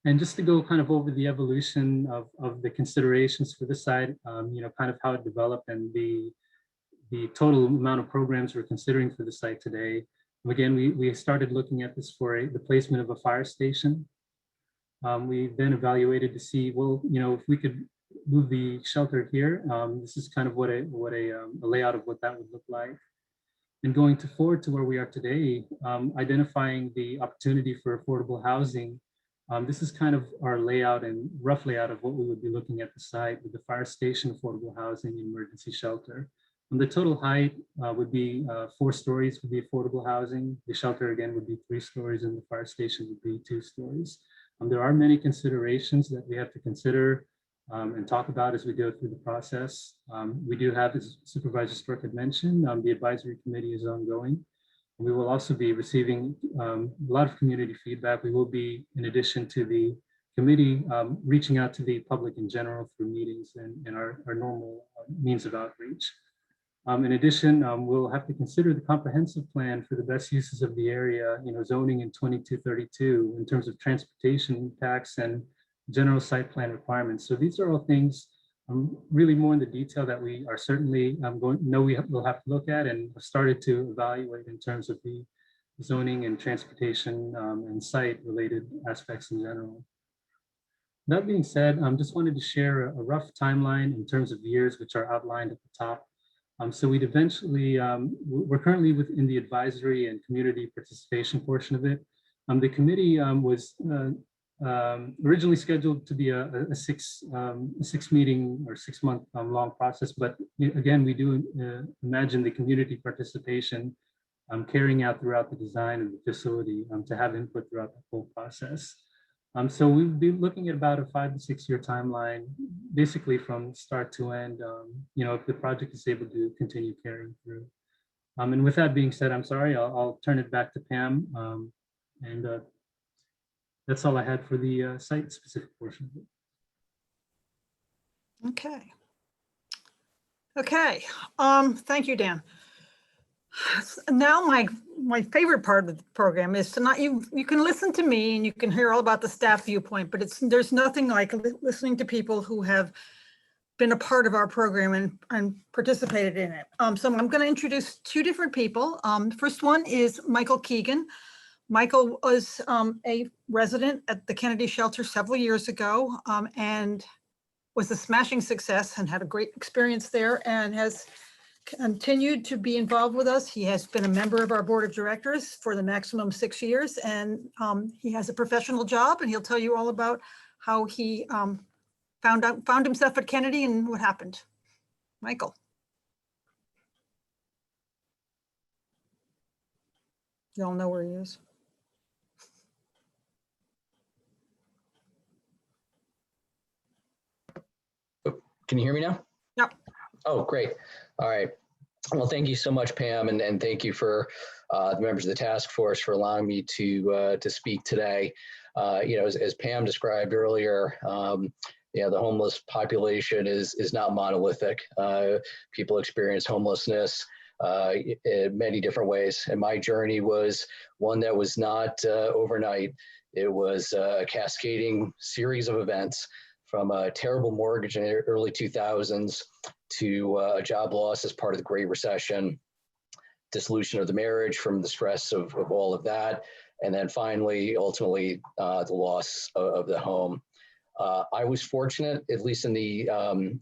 And just to go kind of over the evolution of the considerations for this site, kind of how it developed and the total amount of programs we're considering for the site today. Again, we started looking at this for the placement of a fire station. We then evaluated to see, well, if we could move the shelter here, this is kind of what a layout of what that would look like. And going forward to where we are today, identifying the opportunity for affordable housing. This is kind of our layout and rough layout of what we would be looking at the site with the fire station, affordable housing, and emergency shelter. And the total height would be 4 stories for the affordable housing. The shelter again would be 3 stories and the fire station would be 2 stories. There are many considerations that we have to consider and talk about as we go through the process. We do have, as Supervisor Stork had mentioned, the advisory committee is ongoing. We will also be receiving a lot of community feedback. We will be, in addition to the committee, reaching out to the public in general through meetings and our normal means of outreach. In addition, we'll have to consider the comprehensive plan for the best uses of the area, zoning in 2232 in terms of transportation impacts and general site plan requirements. So these are all things really more in the detail that we are certainly we'll have to look at and have started to evaluate in terms of the zoning and transportation and site related aspects in general. That being said, just wanted to share a rough timeline in terms of years, which are outlined at the top. So we'd eventually, we're currently within the advisory and community participation portion of it. The committee was originally scheduled to be a 6 meeting or 6 month long process, but again, we do imagine the community participation carrying out throughout the design of the facility to have input throughout the whole process. So we'll be looking at about a 5 to 6 year timeline, basically from start to end, if the project is able to continue carrying through. And with that being said, I'm sorry, I'll turn it back to Pam. And that's all I had for the site specific portion of it. Okay. Thank you, Dan. Now my favorite part of the program is to not, you can listen to me and you can hear all about the staff viewpoint, but there's nothing like listening to people who have been a part of our program and participated in it. So I'm going to introduce two different people. The first one is Michael Keegan. Michael was a resident at the Kennedy Shelter several years ago and was a smashing success and had a great experience there and has continued to be involved with us. He has been a member of our board of directors for the maximum 6 years, and he has a professional job, and he'll tell you all about how he found himself at Kennedy and what happened. Michael. You all know where he is. Can you hear me now? Yep. Oh, great. All right. Well, thank you so much, Pam, and thank you for the members of the task force for allowing me to speak today. As Pam described earlier, the homeless population is not monolithic. People experience homelessness in many different ways, and my journey was one that was not overnight. It was a cascading series of events, from a terrible mortgage in the early 2000s to a job loss as part of the Great Recession, dissolution of the marriage from the stress of all of that, and then finally, ultimately, the loss of the home. I was fortunate, at least in the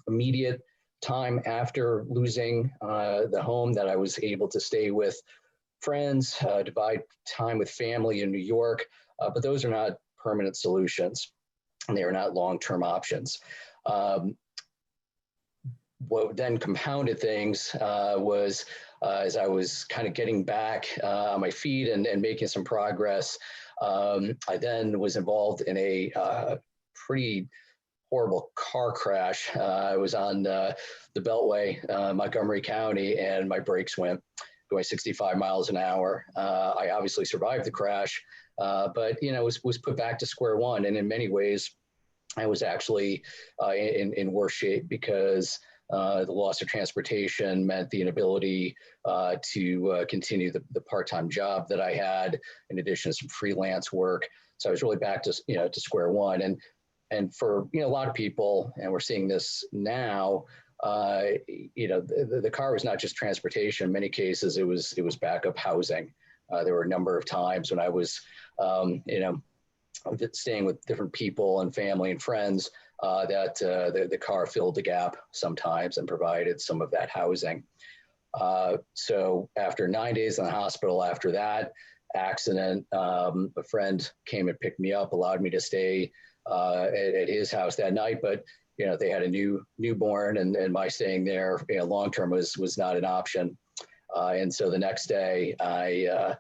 immediate time after losing the home, that I was able to stay with friends, divide time with family in New York, but those are not permanent solutions. And they are not long-term options. What then compounded things was as I was kind of getting back on my feet and making some progress, I then was involved in a pretty horrible car crash. I was on the Beltway, Montgomery County, and my brakes went going 65 miles an hour. I obviously survived the crash, but was put back to square one. And in many ways, I was actually in worse shape because the loss of transportation meant the inability to continue the part-time job that I had, in addition to some freelance work. So I was really back to square one. And for a lot of people, and we're seeing this now, the car was not just transportation. In many cases, it was backup housing. There were a number of times when I was staying with different people and family and friends, that the car filled the gap sometimes and provided some of that housing. So after 9 days in the hospital after that accident, a friend came and picked me up, allowed me to stay at his house that night, but they had a newborn, and my staying there long-term was not an option. And so the next day I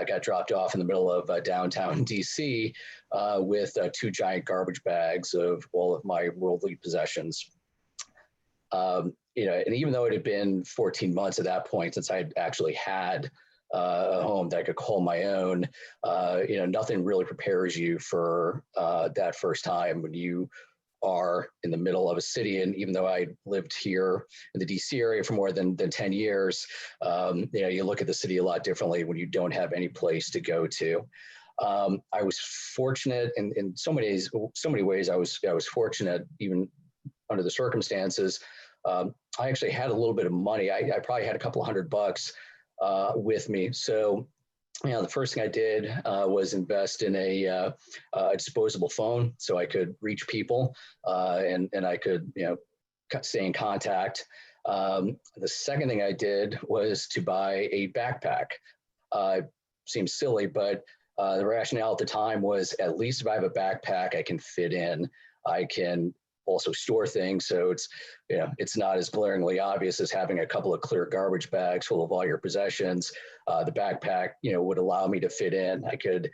got dropped off in the middle of downtown DC with 2 giant garbage bags of all of my worldly possessions. And even though it had been 14 months at that point since I had actually had a home that I could call my own, nothing really prepares you for that first time when you are in the middle of a city. And even though I lived here in the DC area for more than 10 years, you look at the city a lot differently when you don't have any place to go to. I was fortunate in so many ways. I was fortunate even under the circumstances. I actually had a little bit of money. I probably had a couple $100 with me. So the first thing I did was invest in a disposable phone so I could reach people and I could stay in contact. The second thing I did was to buy a backpack. Seems silly, but the rationale at the time was, at least if I have a backpack I can fit in, I can also store things, so it's not as glaringly obvious as having a couple of clear garbage bags full of all your possessions. The backpack would allow me to fit in. I could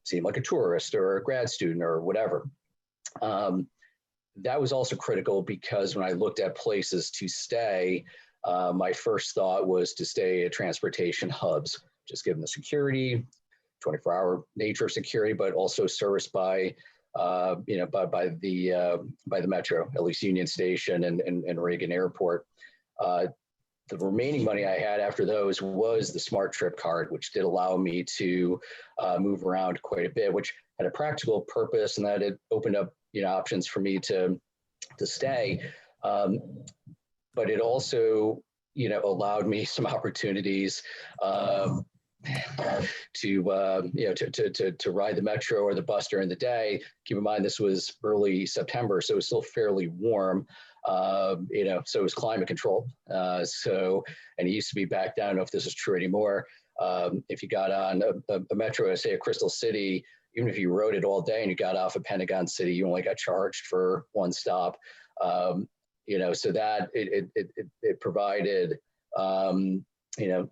seem like a tourist or a grad student or whatever. That was also critical because when I looked at places to stay, my first thought was to stay at transportation hubs, just given the security, 24-hour nature of security, but also serviced by the metro, at least Union Station and Reagan Airport. the remaining money I had after those was the Smart Trip card, which did allow me to move around quite a bit, which had a practical purpose, and that it opened up, options for me to stay. But it also, allowed me some opportunities to ride the metro or the bus during the day. Keep in mind, this was early September, so it was still fairly warm. So it was climate controlled. And it used to be back down. I don't know if this is true anymore. If you got on a metro, say a Crystal City, even if you rode it all day and you got off at Pentagon City, you only got charged for one stop. So that it provided,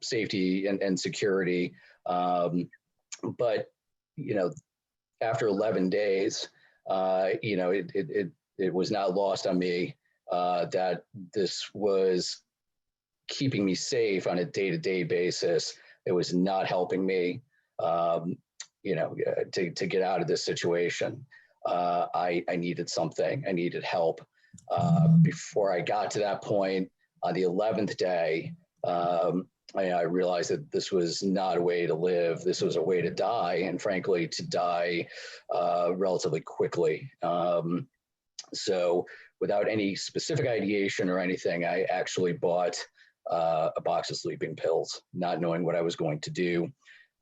safety and security. But, after 11 days, it was not lost on me that this was keeping me safe on a day-to-day basis. It was not helping me, to get out of this situation. I needed something. I needed help. Before I got to that point, on the 11th day, I realized that this was not a way to live. This was a way to die, and frankly, to die relatively quickly. So without any specific ideation or anything, I actually bought a box of sleeping pills, not knowing what I was going to do.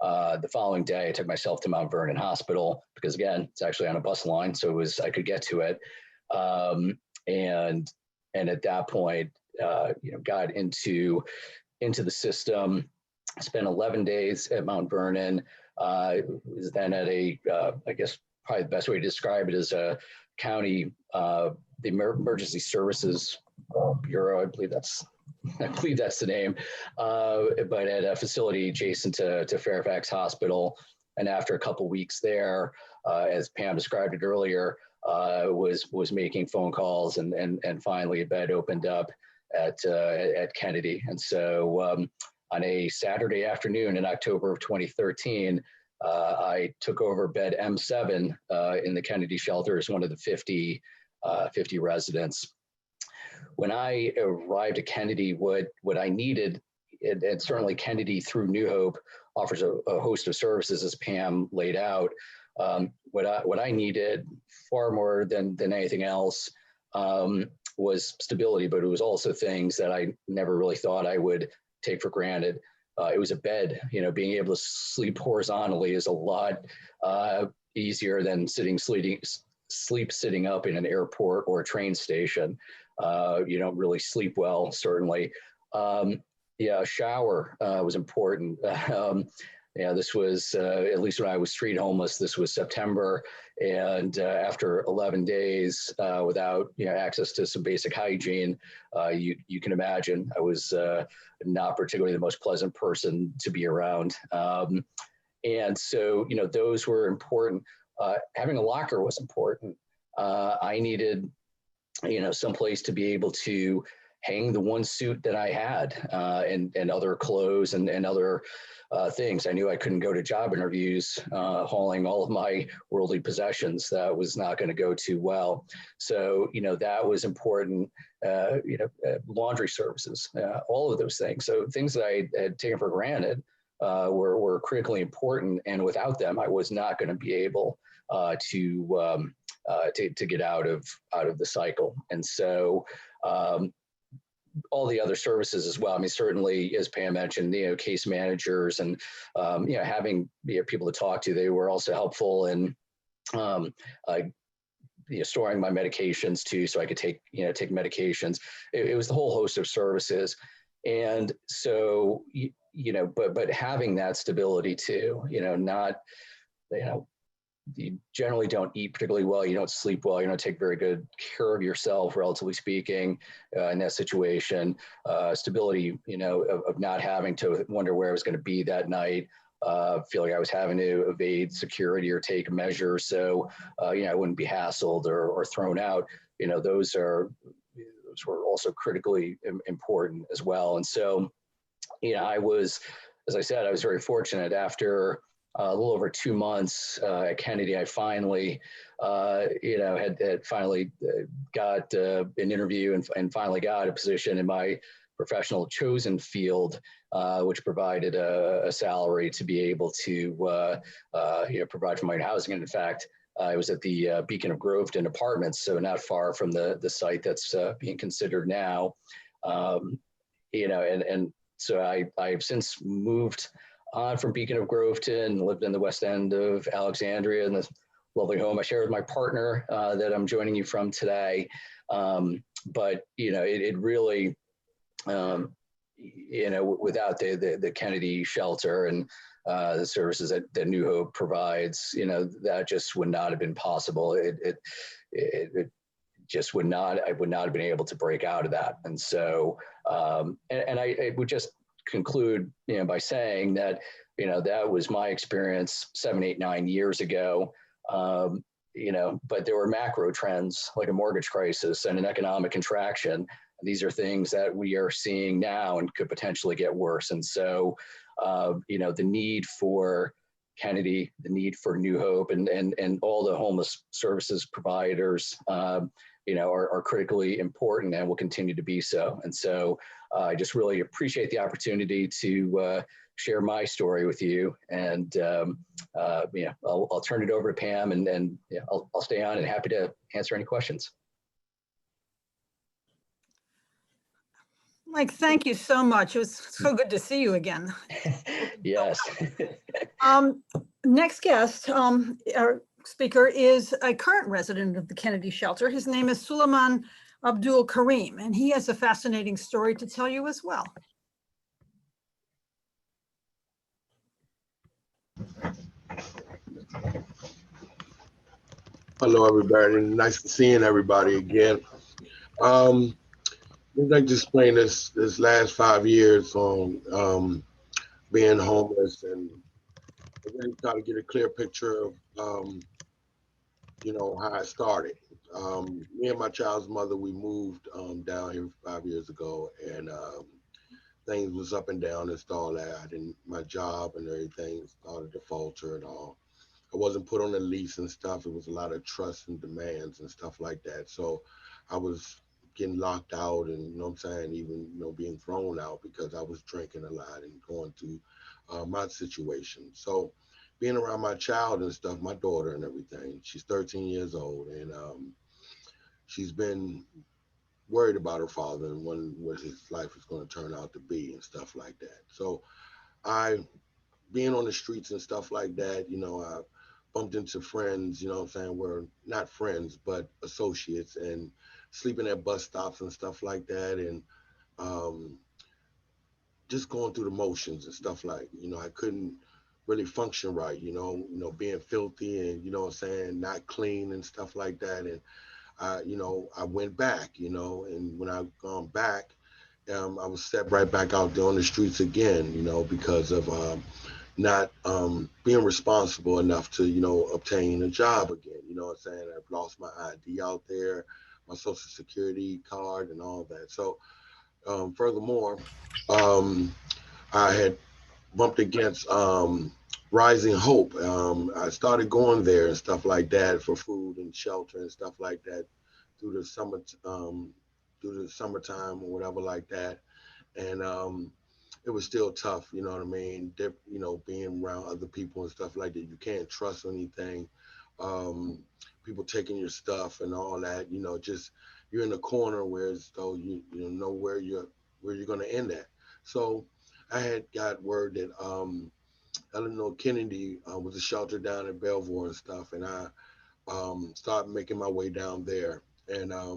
The following day, I took myself to Mount Vernon Hospital because, again, it's actually on a bus line, so I could get to it. And at that point, got into the system. Spent 11 days at Mount Vernon. Was then at I guess probably the best way to describe it is a county, the Emergency Services Bureau. I believe that's the name. But at a facility adjacent to Fairfax Hospital. And after a couple weeks there, as Pam described it earlier, was making phone calls and finally a bed opened up at Kennedy. And so on a Saturday afternoon in October of 2013, I took over bed M7 in the Kennedy shelter as one of the 50 residents. When I arrived at Kennedy, what I needed, and certainly Kennedy through New Hope offers a host of services as Pam laid out. What I needed far more than anything else was stability, but it was also things that I never really thought I would take for granted. It was a bed. Being able to sleep horizontally is a lot easier than sleep sitting up in an airport or a train station. You don't really sleep well, certainly. A shower was important. This was, at least when I was street homeless, this was September. And after 11 days without access to some basic hygiene, you can imagine I was not particularly the most pleasant person to be around. And so, those were important. Having a locker was important. I needed, some place to be able to hang the one suit that I had and other clothes and other things. I knew I couldn't go to job interviews hauling all of my worldly possessions. That was not going to go too well. So, that was important. Laundry services, all of those things. So things that I had taken for granted were critically important. And without them, I was not going to be able to get out of the cycle. And so all the other services as well. I mean, certainly, as Pam mentioned, case managers and having people to talk to, they were also helpful in storing my medications too, so I could take medications. It was the whole host of services, and so but having that stability too, not you generally don't eat particularly well, you don't sleep well, you don't take very good care of yourself, relatively speaking, in that situation. Stability, of not having to wonder where I was going to be that night, feel like I was having to evade security or take measures so, I wouldn't be hassled or thrown out. Those were also critically important as well. And so, I was, as I said, I was very fortunate. After a little over 2 months at Kennedy, I finally, had finally got an interview and finally got a position in my professional chosen field, which provided a salary to be able to provide for my own housing. And in fact, I was at the Beacon of Groveton Apartments, so not far from the site that's being considered now. And so I've since moved on from Beacon of Groveton, lived in the West End of Alexandria in this lovely home I share with my partner that I'm joining you from today. But it really, without the Kennedy shelter and the services that New Hope provides, that just would not have been possible. It just would not, I would not have been able to break out of that. And so, and I would just conclude, by saying that, that was my experience 7, 8, 9 years ago. But there were macro trends like a mortgage crisis and an economic contraction. These are things that we are seeing now and could potentially get worse. And so, the need for Kennedy, the need for New Hope, and all the homeless services providers, are critically important and will continue to be so. And so I just really appreciate the opportunity to share my story with you. And I'll turn it over to Pam, and I'll stay on and happy to answer any questions. Mike, thank you so much. It was so good to see you again. Yes. Next guest, our speaker, is a current resident of the Kennedy shelter. His name is Sulaiman Abdul Karim, and he has a fascinating story to tell you as well. Hello, everybody. Nice to seeing everybody again. I'd like to explain this last 5 years on being homeless, and I really try to get a clear picture of how I started. Me and my child's mother, we moved down here 5 years ago, and things was up and down and all that, and my job and everything started to falter and all. I wasn't put on a lease and stuff. It was a lot of trust and demands and stuff like that. So I was getting locked out, and even being thrown out because I was drinking a lot and going through my situation. So being around my child and stuff, my daughter and everything, she's 13 years old, and she's been worried about her father and what his life is going to turn out to be and stuff like that. So being on the streets and stuff like that, I bumped into friends, we're not friends, but associates, and sleeping at bus stops and stuff like that. And just going through the motions and stuff like, I couldn't really function right, being filthy and, not clean and stuff like that. And I went back, and when I've gone back, I was set right back out there on the streets again, because of not being responsible enough to, obtain a job again. I've lost my ID out there, my social security card and all that. So furthermore, I had bumped against Rising Hope. I started going there and stuff like that for food and shelter and stuff like that through the summertime or whatever like that. And it was still tough, you know what I mean? Being around other people and stuff like that. You can't trust anything. People taking your stuff and all that, just you're in a corner where as though you know where you're going to end at. So I had got word that Eleanor Kennedy was a shelter down in Bellevue and stuff, and I started making my way down there, and I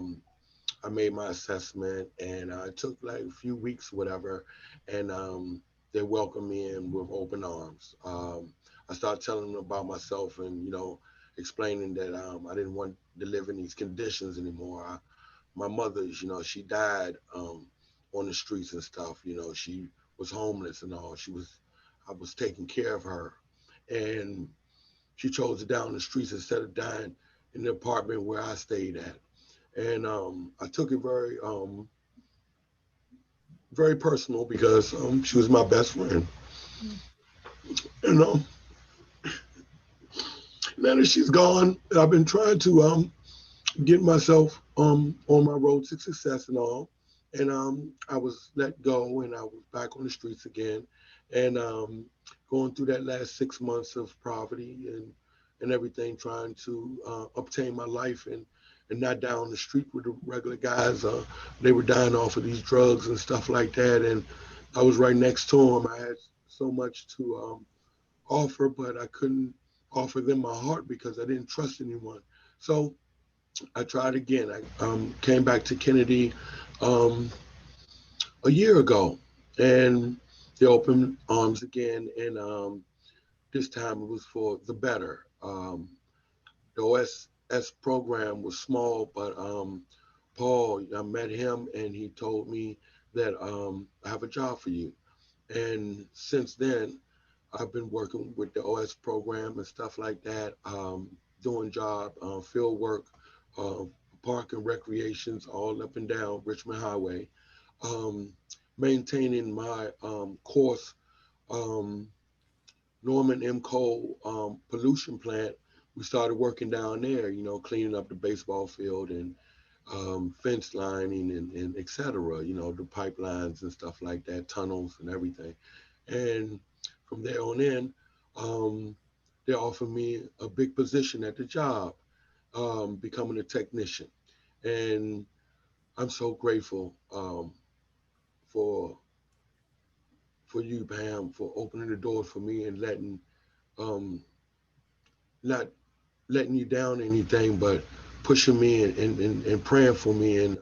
made my assessment, and it took like a few weeks, whatever, and they welcomed me in with open arms. I started telling them about myself and explaining that I didn't want to live in these conditions anymore. My mother, she died on the streets and stuff. She was homeless and all. I was taking care of her, and she chose to die on the streets instead of dying in the apartment where I stayed at. And I took it very, very personal because she was my best friend. Now that she's gone, I've been trying to get myself on my road to success and all. And I was let go, and I was back on the streets again, and going through that last 6 months of poverty and everything, trying to obtain my life and not down the street with the regular guys. They were dying off of these drugs and stuff like that, and I was right next to them. I had so much to offer, but I couldn't offer them my heart because I didn't trust anyone. So I tried again. I came back to Kennedy um, a year ago, and they opened arms again, and this time it was for the better. The OSS program was small, but Paul, I met him, and he told me that I have a job for you. And since then, I've been working with the OS program and stuff like that, doing job, field work, uh, park and recreations all up and down Richmond Highway, um, maintaining my course, um, Norman M. Cole pollution plant. We started working down there, cleaning up the baseball field and fence lining and et cetera, the pipelines and stuff like that, tunnels and everything. And from there on in, they offered me a big position at the job, becoming a technician. And I'm so grateful for for you, Pam, for opening the doors for me and um, not letting you down or anything, but pushing me and praying for me. And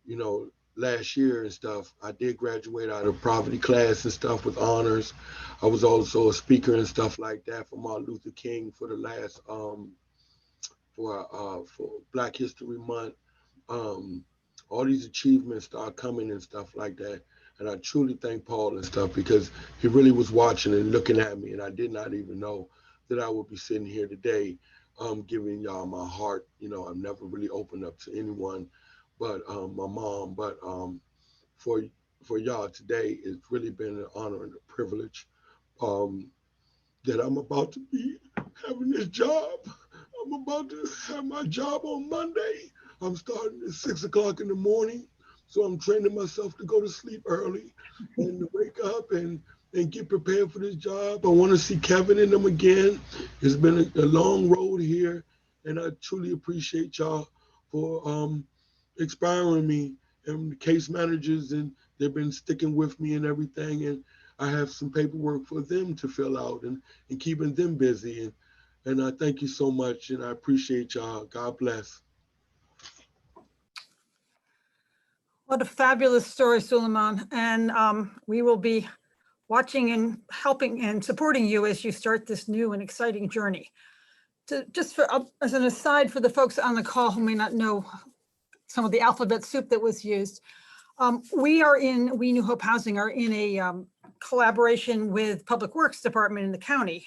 you know, last year and stuff, I did graduate out of poverty class and stuff with honors. I was also a speaker and stuff like that for Martin Luther King for the last for Black History Month. Um, all these achievements start coming and stuff like that. And I truly thank Paul and stuff because he really was watching and looking at me, and I did not even know that I would be sitting here today, giving y'all my heart. I've never really opened up to anyone, but my mom. But for for y'all today, it's really been an honor and a privilege um, that I'm about to be having this job. I'm about to have my job on Monday. I'm starting at 6 o'clock in the morning. So I'm training myself to go to sleep early and to wake up and get prepared for this job. I want to see Kevin and them again. It's been a long road here, and I truly appreciate y'all for inspiring me and the case managers, and they've been sticking with me and everything. And I have some paperwork for them to fill out and keeping them busy. And I thank you so much, and I appreciate y'all. God bless. What a fabulous story, Sulaiman. And we will be watching and helping and supporting you as you start this new and exciting journey. As an aside for the folks on the call who may not know some of the alphabet soup that was used, we New Hope Housing are in a collaboration with Public Works Department in the county.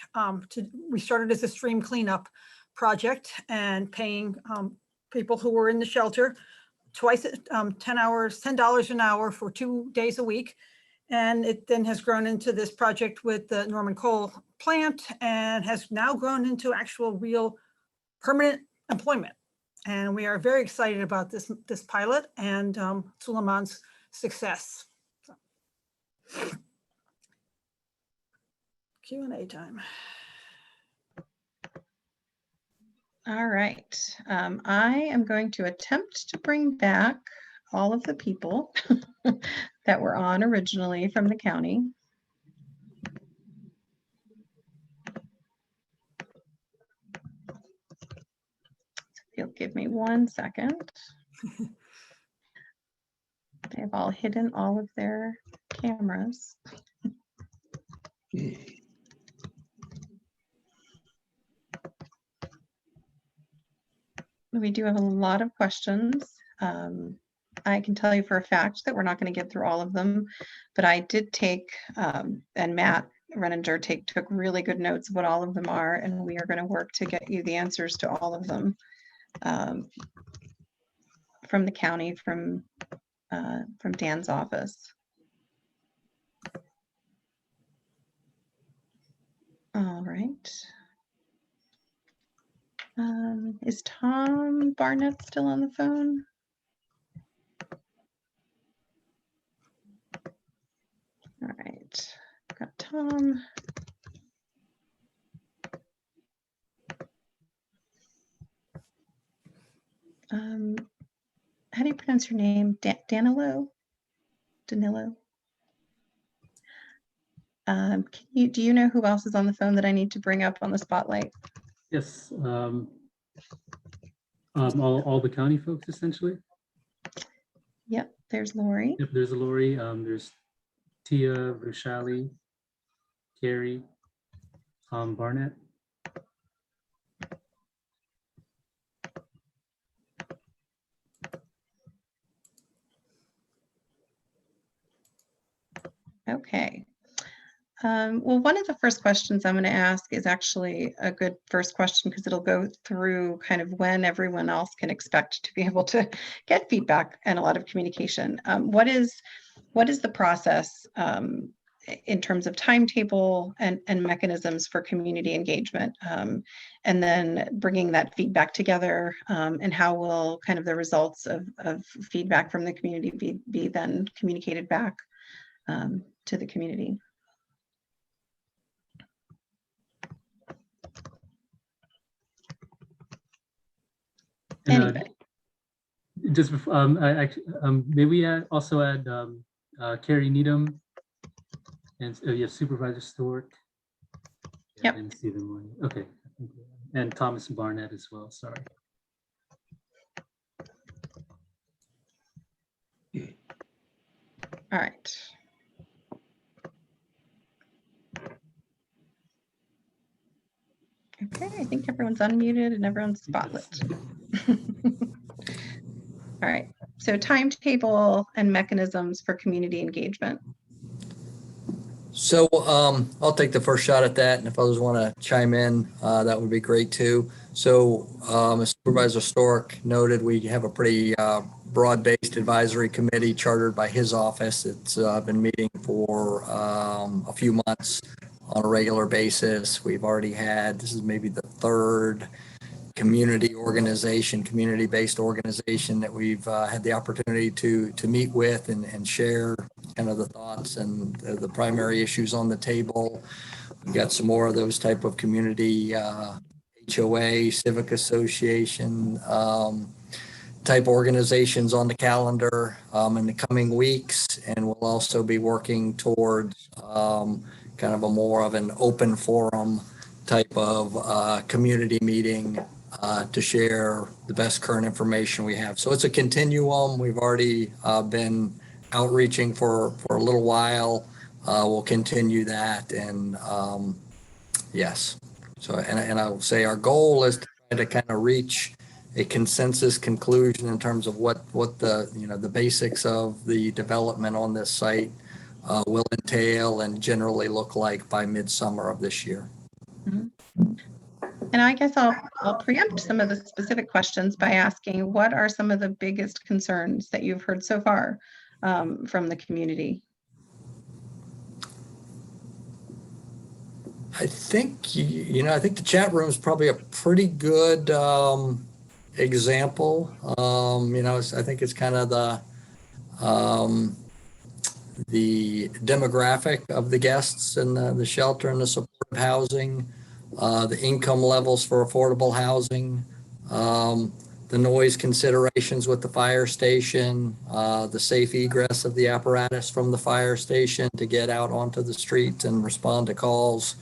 We started as a stream cleanup project and paying people who were in the shelter twice, $10 an hour for 2 days a week. And it then has grown into this project with the Norman Cole plant and has now grown into actual real permanent employment. And we are very excited about this pilot and Sulaiman's success. Q&A time. All right. I am going to attempt to bring back all of the people that were on originally from the county. If you'll give me 1 second. They've all hidden all of their cameras. We do have a lot of questions. I can tell you for a fact that we're not going to get through all of them, but I did take, and Matt Renninger took really good notes of what all of them are, and we are going to work to get you the answers to all of them from the county, from Dan's office. All right. Is Tom Barnett still on the phone? All right, got Tom. How do you pronounce your name? Danilo? Danilo? Do you know who else is on the phone that I need to bring up on the spotlight? Yes. All the county folks, essentially. Yep, there's Lori. Yep, there's a Lori. There's Tia, Rushali, Carrie, Barnett. Okay. Well, one of the first questions I'm going to ask is actually a good first question because it'll go through kind of when everyone else can expect to be able to get feedback and a lot of communication. What is the process in terms of timetable and mechanisms for community engagement, and then bringing that feedback together, and how will kind of the results of feedback from the community be then communicated back to the community? And, just before, may we also add Carrie Needham and yeah, Supervisor Stork. Yep. I didn't see them on. Okay. And Thomas Barnett as well. Sorry. All right. Okay, I think everyone's unmuted and everyone's spotlit. All right, so timetable and mechanisms for community engagement. So I'll take the first shot at that, and if others want to chime in, that would be great too. So as Supervisor Stork noted, we have a pretty broad-based advisory committee chartered by his office. It's been meeting for a few months on a regular basis. We've already had, this is maybe the third community-based organization that we've had the opportunity to meet with and share kind of the thoughts and the primary issues on the table. We've got some more of those type of community HOA, civic association type organizations on the calendar in the coming weeks, and we'll also be working towards kind of a more of an open forum type of community meeting to share the best current information we have. So it's a continuum. We've already been outreaching for a little while. We'll continue that, and yes. So and I will say our goal is to try to kind of reach a consensus conclusion in terms of what the the basics of the development on this site will entail and generally look like by midsummer of this year. Mm-hmm. And I guess I'll preempt some of the specific questions by asking, what are some of the biggest concerns that you've heard so far from the community? I think, I think the chat room is probably a pretty good example. I think it's kind of the demographic of the guests and the shelter and the supportive housing, the income levels for affordable housing, the noise considerations with the fire station, the safe egress of the apparatus from the fire station to get out onto the streets and respond to calls.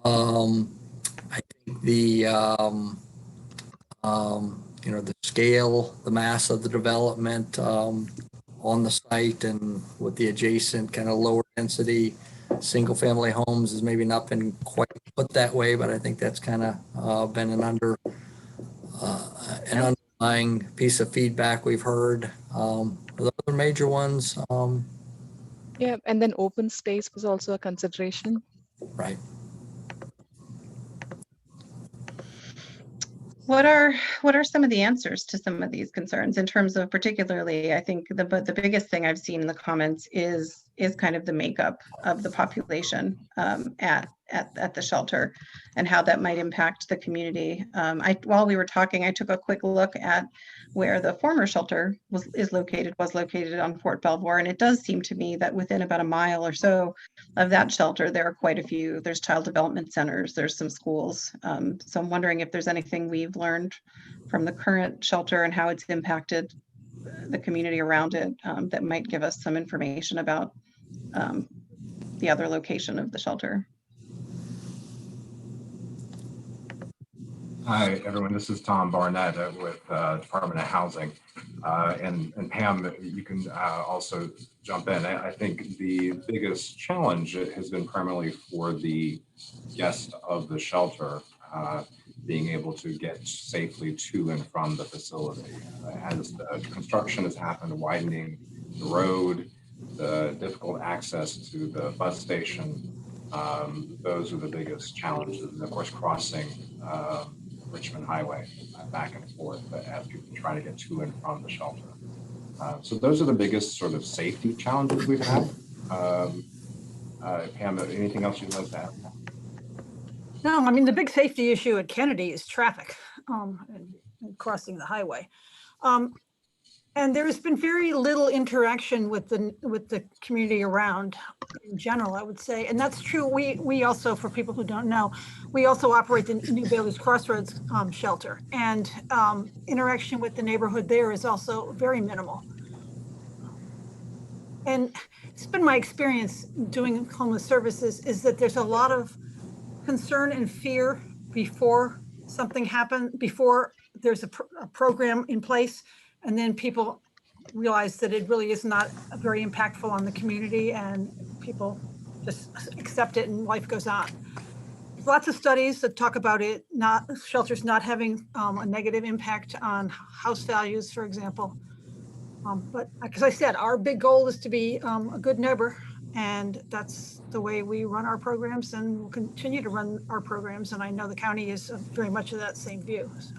I think the scale, the mass of the development on the site and with the adjacent kind of lower density single family homes has maybe not been quite put that way, but I think that's kind of been an underlying piece of feedback we've heard. The other major ones. Yeah, and then open space was also a consideration. Right. What are some of the answers to some of these concerns in terms of, particularly, I think the biggest thing I've seen in the comments is is kind of the makeup of the population at the shelter and how that might impact the community. While we were talking, I took a quick look at where the former shelter was located on Fort Belvoir, and it does seem to me that within about a mile or so of that shelter, there are quite a few. There's child development centers, there's some schools. So I'm wondering if there's anything we've learned from the current shelter and how it's impacted the community around it that might give us some information about the other location of the shelter. Hi, everyone. This is Tom Barnett with Department of Housing. And Pam, you can also jump in. I think the biggest challenge has been primarily for the guests of the shelter being able to get safely to and from the facility. As construction has happened, widening the road, the difficult access to the bus station, those are the biggest challenges. And of course, crossing Richmond Highway back and forth as people try to get to and from the shelter. So those are the biggest sort of safety challenges we've had. Pam, anything else you'd like to add? No, I mean, the big safety issue at Kennedy is traffic and crossing the highway. And there has been very little interaction with the community around in general, I would say. And that's true. We also, for people who don't know, we also operate the New Bailey's Crossroads shelter, and interaction with the neighborhood there is also very minimal. And it's been my experience doing homeless services is that there's a lot of concern and fear before something happens, before there's a program in place. And then people realize that it really is not very impactful on the community, and people just accept it and life goes on. There's lots of studies that talk about it, shelters not having a negative impact on house values, for example. But as I said, our big goal is to be a good neighbor, and that's the way we run our programs, and we'll continue to run our programs. And I know the county is very much of that same view. So.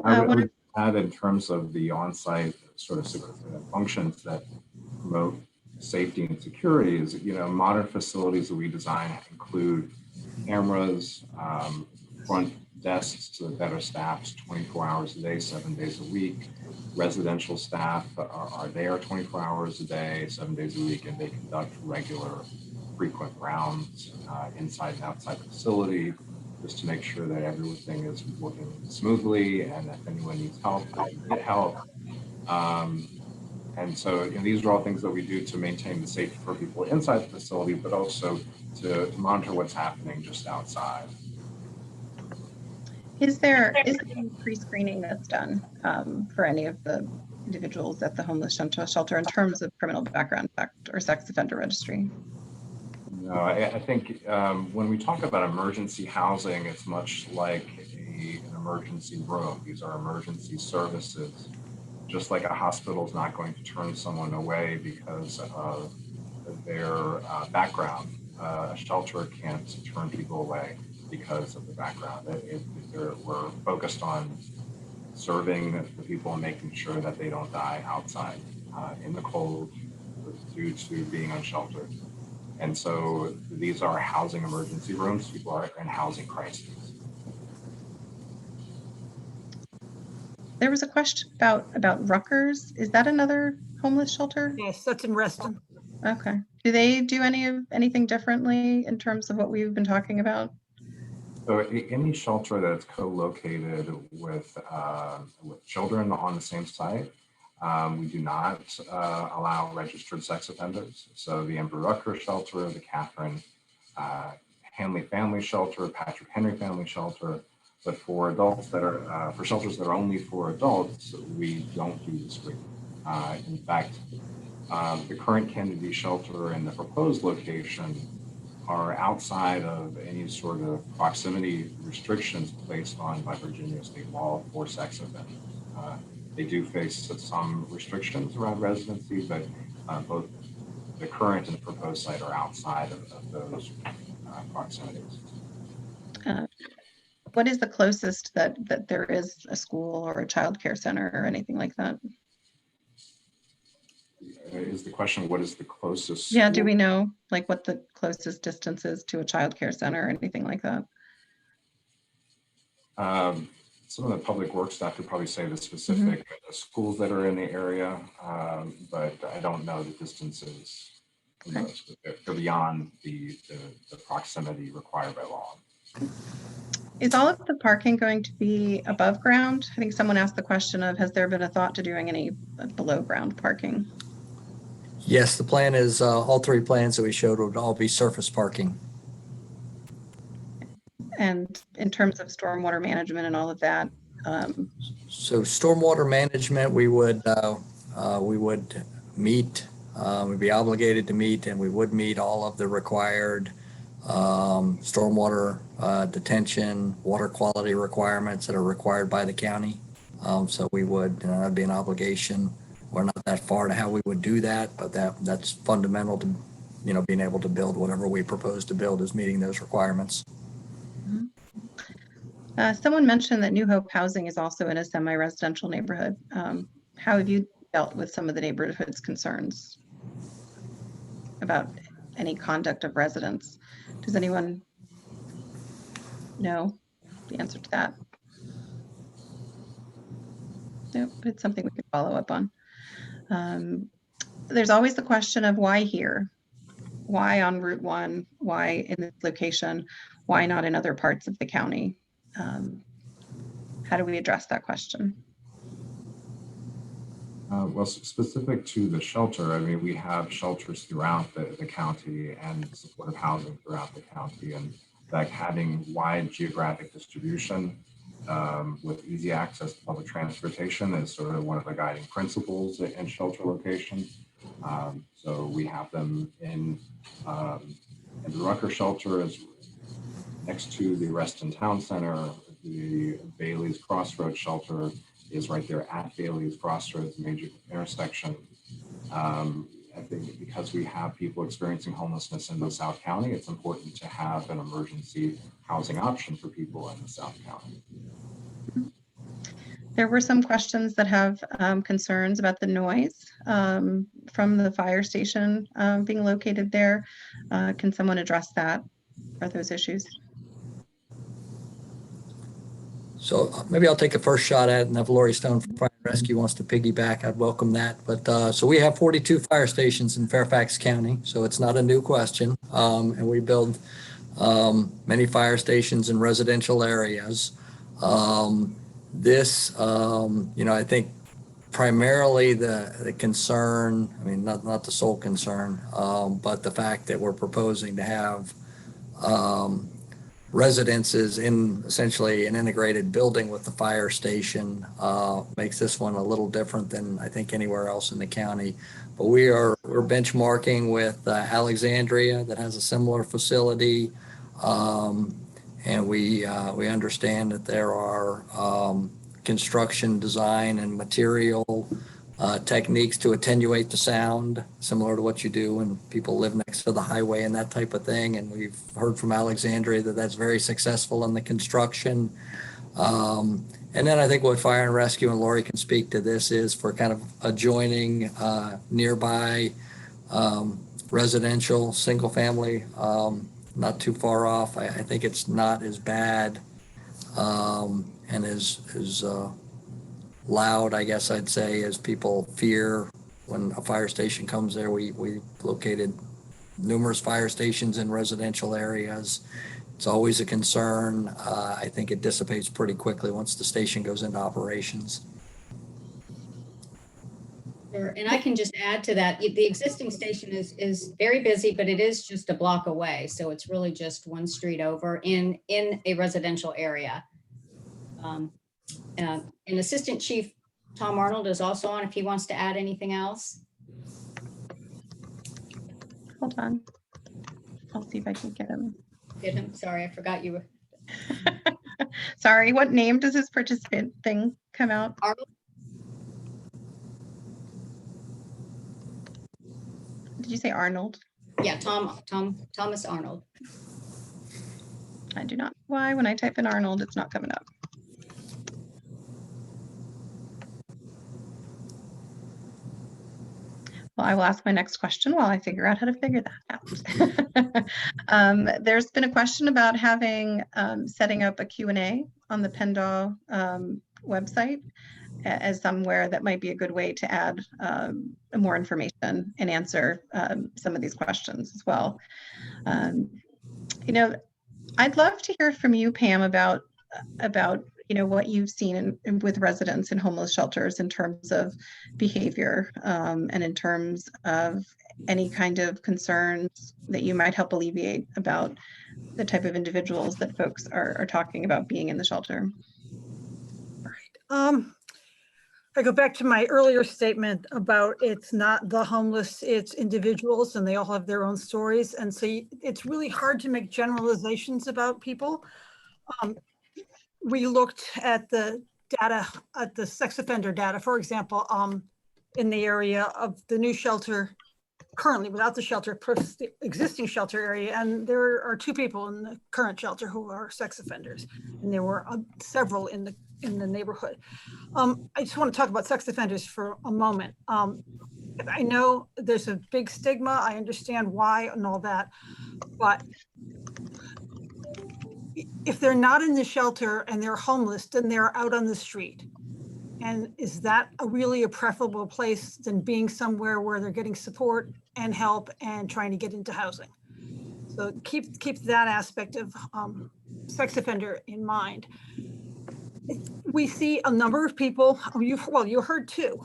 I would add, in terms of the on-site sort of functions that promote safety and security, is modern facilities that we design include cameras, front desks that are staffed 24 hours a day, 7 days a week. Residential staff are there 24 hours a day, 7 days a week, and they conduct regular, frequent rounds inside and outside the facility, just to make sure that everything is working smoothly, and if anyone needs help, they can get help. And so these are all things that we do to maintain the safety for people inside the facility, but also to monitor what's happening just outside. Is there any pre-screening that's done for any of the individuals at the homeless shelter in terms of criminal background check or sex offender registry? No, I think when we talk about emergency housing, it's much like an emergency room. These are emergency services. Just like a hospital is not going to turn someone away because of their background, a shelter can't turn people away because of the background. We're focused on serving the people and making sure that they don't die outside in the cold due to being unsheltered. And so these are housing emergency rooms. People are in housing crises. There was a question about Rutgers. Is that another homeless shelter? Yes, that's in Reston. Okay. Do they do anything differently in terms of what we've been talking about? So any shelter that's co-located with children on the same site, we do not allow registered sex offenders. So the Emperor Rutgers shelter, the Catherine Hanley Family Shelter, Patrick Henry Family Shelter. But for adults that are, for shelters that are only for adults, we don't do the screening. In fact, the current Kennedy shelter and the proposed location are outside of any sort of proximity restrictions placed on by Virginia state law for sex offenders. They do face some restrictions around residency, but both the current and the proposed site are outside of those proximities. What is the closest that there is a school or a child care center or anything like that? is the question, what is the closest? Yeah, do school? we know like what the closest distance is to a childcare center or anything like that? Some of the public works staff could probably say the specific schools that are in the area, but I don't know the distances. from Okay. those, but they're beyond the proximity required by law. Is all of the parking going to be above ground? I think someone asked the question of, has there been a thought to doing any below ground parking? Yes, the plan is, all three plans that we showed would all be surface parking. And in terms of stormwater management and all of that, So stormwater management, we would meet, we'd be obligated to meet, and we would meet all of the required stormwater detention, water quality requirements that are required by the county. So we would, that'd be an obligation. We're not that far to how we would do that, but that's fundamental to, being able to build whatever we propose to build is meeting those requirements. someone mentioned that New Hope housing is also in a semi-residential neighborhood. How have you dealt with some of the neighborhood's concerns about any conduct of residents? Does anyone know the answer to that? Nope, it's something we could follow up on. There's always the question of why here? Why on Route 1? Why in this location? Why not in other parts of the county? How do we address that question? Well, specific to the shelter, I mean, we have shelters throughout the county and supportive housing throughout the county, and like having wide geographic distribution with easy access to public transportation is sort of one of the guiding principles in shelter location. So we have them in the Rucker shelter is next to the Reston Town Center. The Bailey's Crossroads shelter is right there at Bailey's Crossroads, major intersection. I think because we have people experiencing homelessness in the South County, it's important to have an emergency housing option for people in the South County. There were some questions that have concerns about the noise from the fire station being located there. Can someone address that? Are those issues? So maybe I'll take a first shot at it, and if Lori Stone from Fire and Rescue wants to piggyback, I'd welcome that. But so we have 42 fire stations in Fairfax County, so it's not a new question. And we build many fire stations in residential areas. I think primarily the concern, I mean, not the sole concern, but the fact that we're proposing to have residences in essentially an integrated building with the fire station makes this one a little different than I think anywhere else in the county. But we're benchmarking with Alexandria that has a similar facility, and we understand that there are construction design and material techniques to attenuate the sound, similar to what you do when people live next to the highway and that type of thing. And we've heard from Alexandria that that's very successful in the construction. And then I think what Fire and Rescue, and Lori can speak to this, is for kind of adjoining nearby residential, single family, not too far off. I think it's not as bad and as loud, I guess I'd say, as people fear when a fire station comes there. We located numerous fire stations in residential areas. It's always a concern. I think it dissipates pretty quickly once the station goes into operations. Sure. And I can just add to that, the existing station is very busy, but it is just a block away. So it's really just one street over in a residential area. And Assistant Chief Tom Arnold is also on if he wants to add anything else. Hold on. I'll see if I can get him. Get him. Sorry, I forgot you were. Sorry, what name does his participant thing come out? Arnold. Did you say Arnold? Yeah, Thomas Arnold. I do not know why when I type in Arnold, it's not coming up. Well, I will ask my next question while I figure out how to figure that out. There's been a question about having setting up a Q&A on the PennDAW website as somewhere that might be a good way to add more information and answer some of these questions as well. You know, I'd love to hear from you, Pam, about what you've seen with residents in homeless shelters in terms of behavior and in terms of any kind of concerns that you might help alleviate about the type of individuals that folks are talking about being in the shelter. I go back to my earlier statement about it's not the homeless, it's individuals, and they all have their own stories. And so it's really hard to make generalizations about people. We looked at the data, at the sex offender data, for example, in the area of the new shelter, currently without the shelter, the existing shelter area, and there are 2 people in the current shelter who are sex offenders, and there were several in the neighborhood. I just want to talk about sex offenders for a moment. I know there's a big stigma. I understand why and all that, but if they're not in the shelter and they're homeless, then they're out on the street. And is that really a preferable place than being somewhere where they're getting support and help and trying to get into housing? So keep that aspect of sex offender in mind. We see a number of people, you heard 2,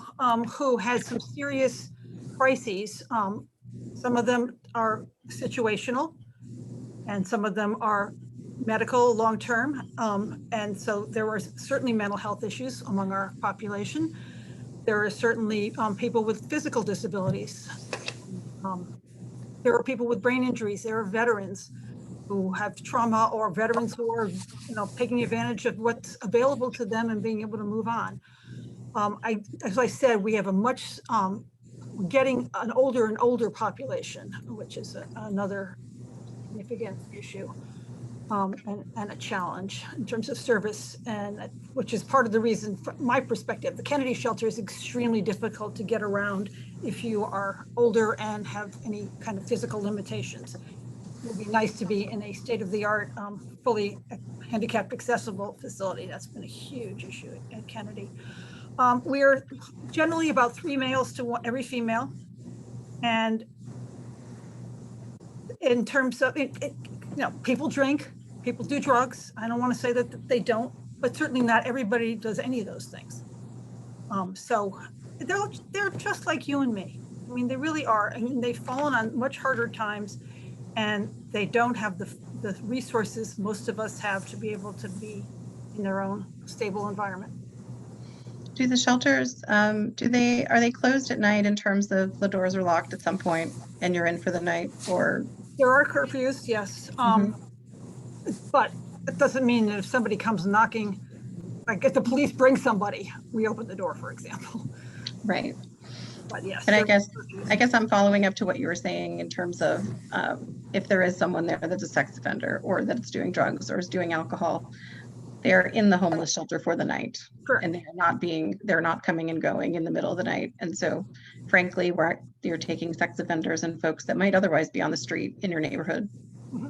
who had some serious crises. Some of them are situational, and some of them are medical long-term. And so there were certainly mental health issues among our population. There are certainly people with physical disabilities. There are people with brain injuries. There are veterans who have trauma, or veterans who are, taking advantage of what's available to them and being able to move on. As I said, we have getting an older and older population, which is another significant issue. And a challenge in terms of service, and which is part of the reason, from my perspective, the Kennedy shelter is extremely difficult to get around if you are older and have any kind of physical limitations. It would be nice to be in a state-of-the-art, fully handicapped accessible facility. That's been a huge issue at Kennedy. We're generally about 3 males to every female. And in terms of, people drink, people do drugs. I don't want to say that they don't, but certainly not everybody does any of those things. So they're just like you and me. I mean, they really are. I mean, they've fallen on much harder times, and they don't have the resources most of us have to be able to be in their own stable environment. Do the shelters, are they closed at night in terms of the doors are locked at some point and you're in for the night, or? There are curfews, yes. But it doesn't mean that if somebody comes knocking, like if the police bring somebody, we open the door, for example. Right. But yes. And I guess I'm following up to what you were saying in terms of if there is someone there that's a sex offender or that's doing drugs or is doing alcohol, they're in the homeless shelter for the night. Correct. And they're not coming and going in the middle of the night. And so frankly, you're taking sex offenders and folks that might otherwise be on the street in your neighborhood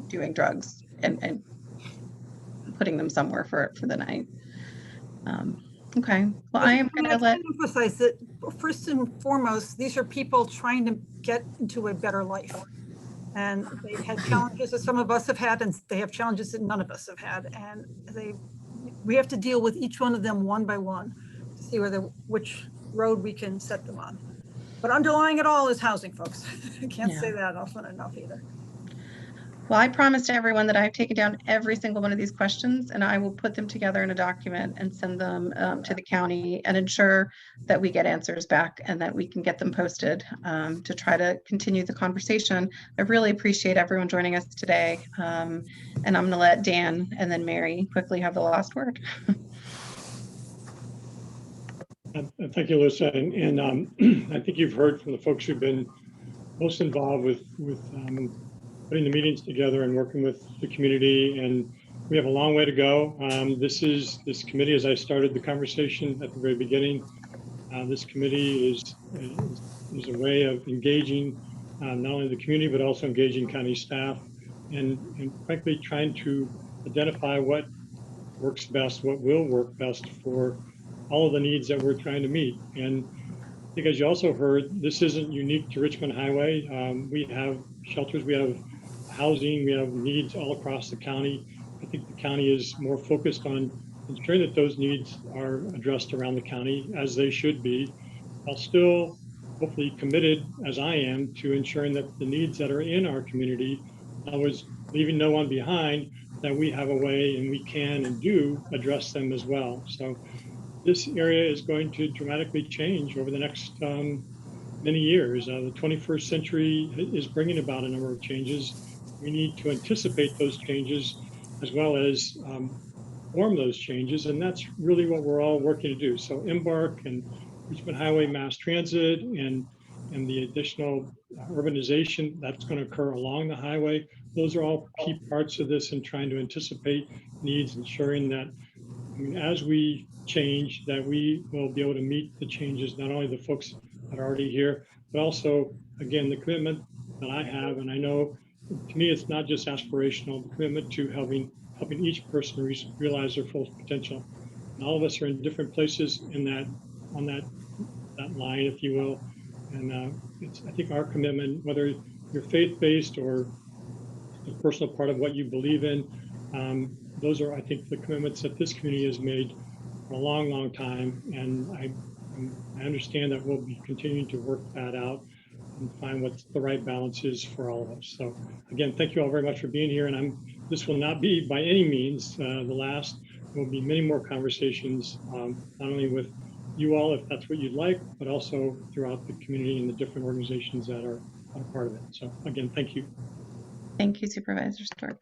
doing drugs and putting them somewhere for the night. Okay. Well, I am going to emphasize that first and foremost, these are people trying to get into a better life. And they've had challenges that some of us have had, and they have challenges that none of us have had. And we have to deal with each one of them one by one to see which road we can set them on. But underlying it all is housing, folks. I can't say that often enough either. Well, I promised everyone that I've taken down every single one of these questions, and I will put them together in a document and send them to the county and ensure that we get answers back and that we can get them posted to try to continue the conversation. I really appreciate everyone joining us today. And I'm going to let Dan and then Mary quickly have the last word. Thank you, Alyssa. And I think you've heard from the folks who've been most involved with putting the meetings together and working with the community, and we have a long way to go. This committee, as I started the conversation at the very beginning, This committee is a way of engaging not only the community, but also engaging county staff and frankly trying to identify what works best, what will work best for all of the needs that we're trying to meet. And I think, as you also heard, this isn't unique to Richmond Highway. We have shelters, we have housing, we have needs all across the county. I think the county is more focused on ensuring that those needs are addressed around the county, as they should be, while still hopefully committed, as I am, to ensuring that the needs that are in our community, always leaving no one behind, that we have a way and we can and do address them as well. So this area is going to dramatically change over the next many years. The 21st century is bringing about a number of changes. We need to anticipate those changes as well as form those changes. And that's really what we're all working to do. So Embark and Richmond Highway Mass Transit and the additional urbanization that's going to occur along the highway, those are all key parts of this and trying to anticipate needs, ensuring that as we change, that we will be able to meet the changes, not only the folks that are already here, but also, again, the commitment that I have. And I know, to me, it's not just aspirational, the commitment to helping each person realize their full potential. And all of us are in different places in that, on that line, if you will. And it's, I think, our commitment, whether you're faith-based or a personal part of what you believe in, those are, I think, the commitments that this community has made for a long, long time. And I understand that we'll be continuing to work that out and find what the right balance is for all of us. So again, thank you all very much for being here. And this will not be by any means the last. There will be many more conversations, not only with you all, if that's what you'd like, but also throughout the community and the different organizations that are part of it. So again, thank you. Thank you, Supervisor Stork.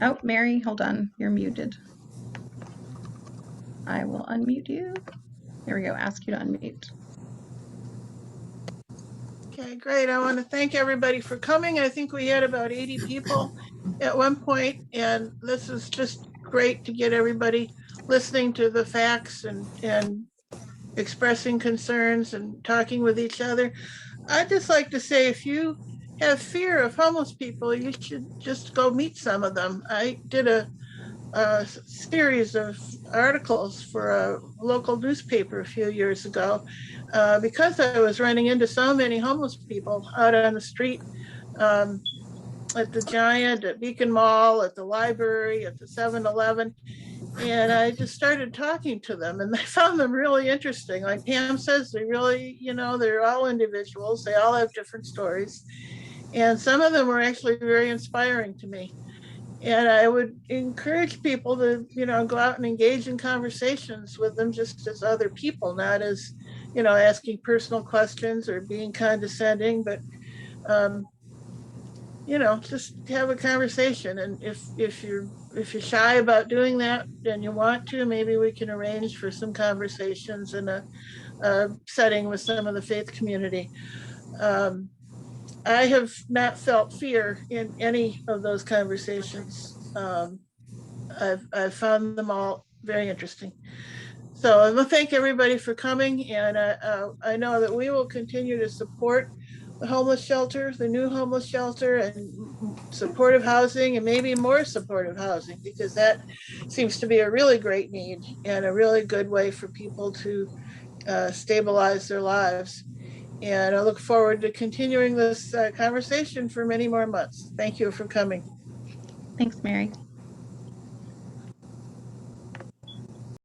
Oh, Mary, hold on. You're muted. I will unmute you. There we go. Ask you to unmute. Okay, great. I want to thank everybody for coming. I think we had about 80 people at one point, and this is just great to get everybody listening to the facts and expressing concerns and talking with each other. I'd just like to say, if you have fear of homeless people, you should just go meet some of them. I did a series of articles for a local newspaper a few years ago because I was running into so many homeless people out on the street, at the Giant, at Beacon Mall, at the library, at the 7-Eleven. And I just started talking to them, and I found them really interesting. Like Pam says, they really, they're all individuals. They all have different stories. And some of them were actually very inspiring to me. And I would encourage people to, go out and engage in conversations with them just as other people, not as, asking personal questions or being condescending, but, just have a conversation. And if you're shy about doing that and you want to, maybe we can arrange for some conversations in a setting with some of the faith community. I have not felt fear in any of those conversations. I've found them all very interesting. So I want to thank everybody for coming, and I know that we will continue to support the homeless shelter, the new homeless shelter, and supportive housing, and maybe more supportive housing, because that seems to be a really great need and a really good way for people to stabilize their lives. And I look forward to continuing this conversation for many more months. Thank you for coming. Thanks, Mary.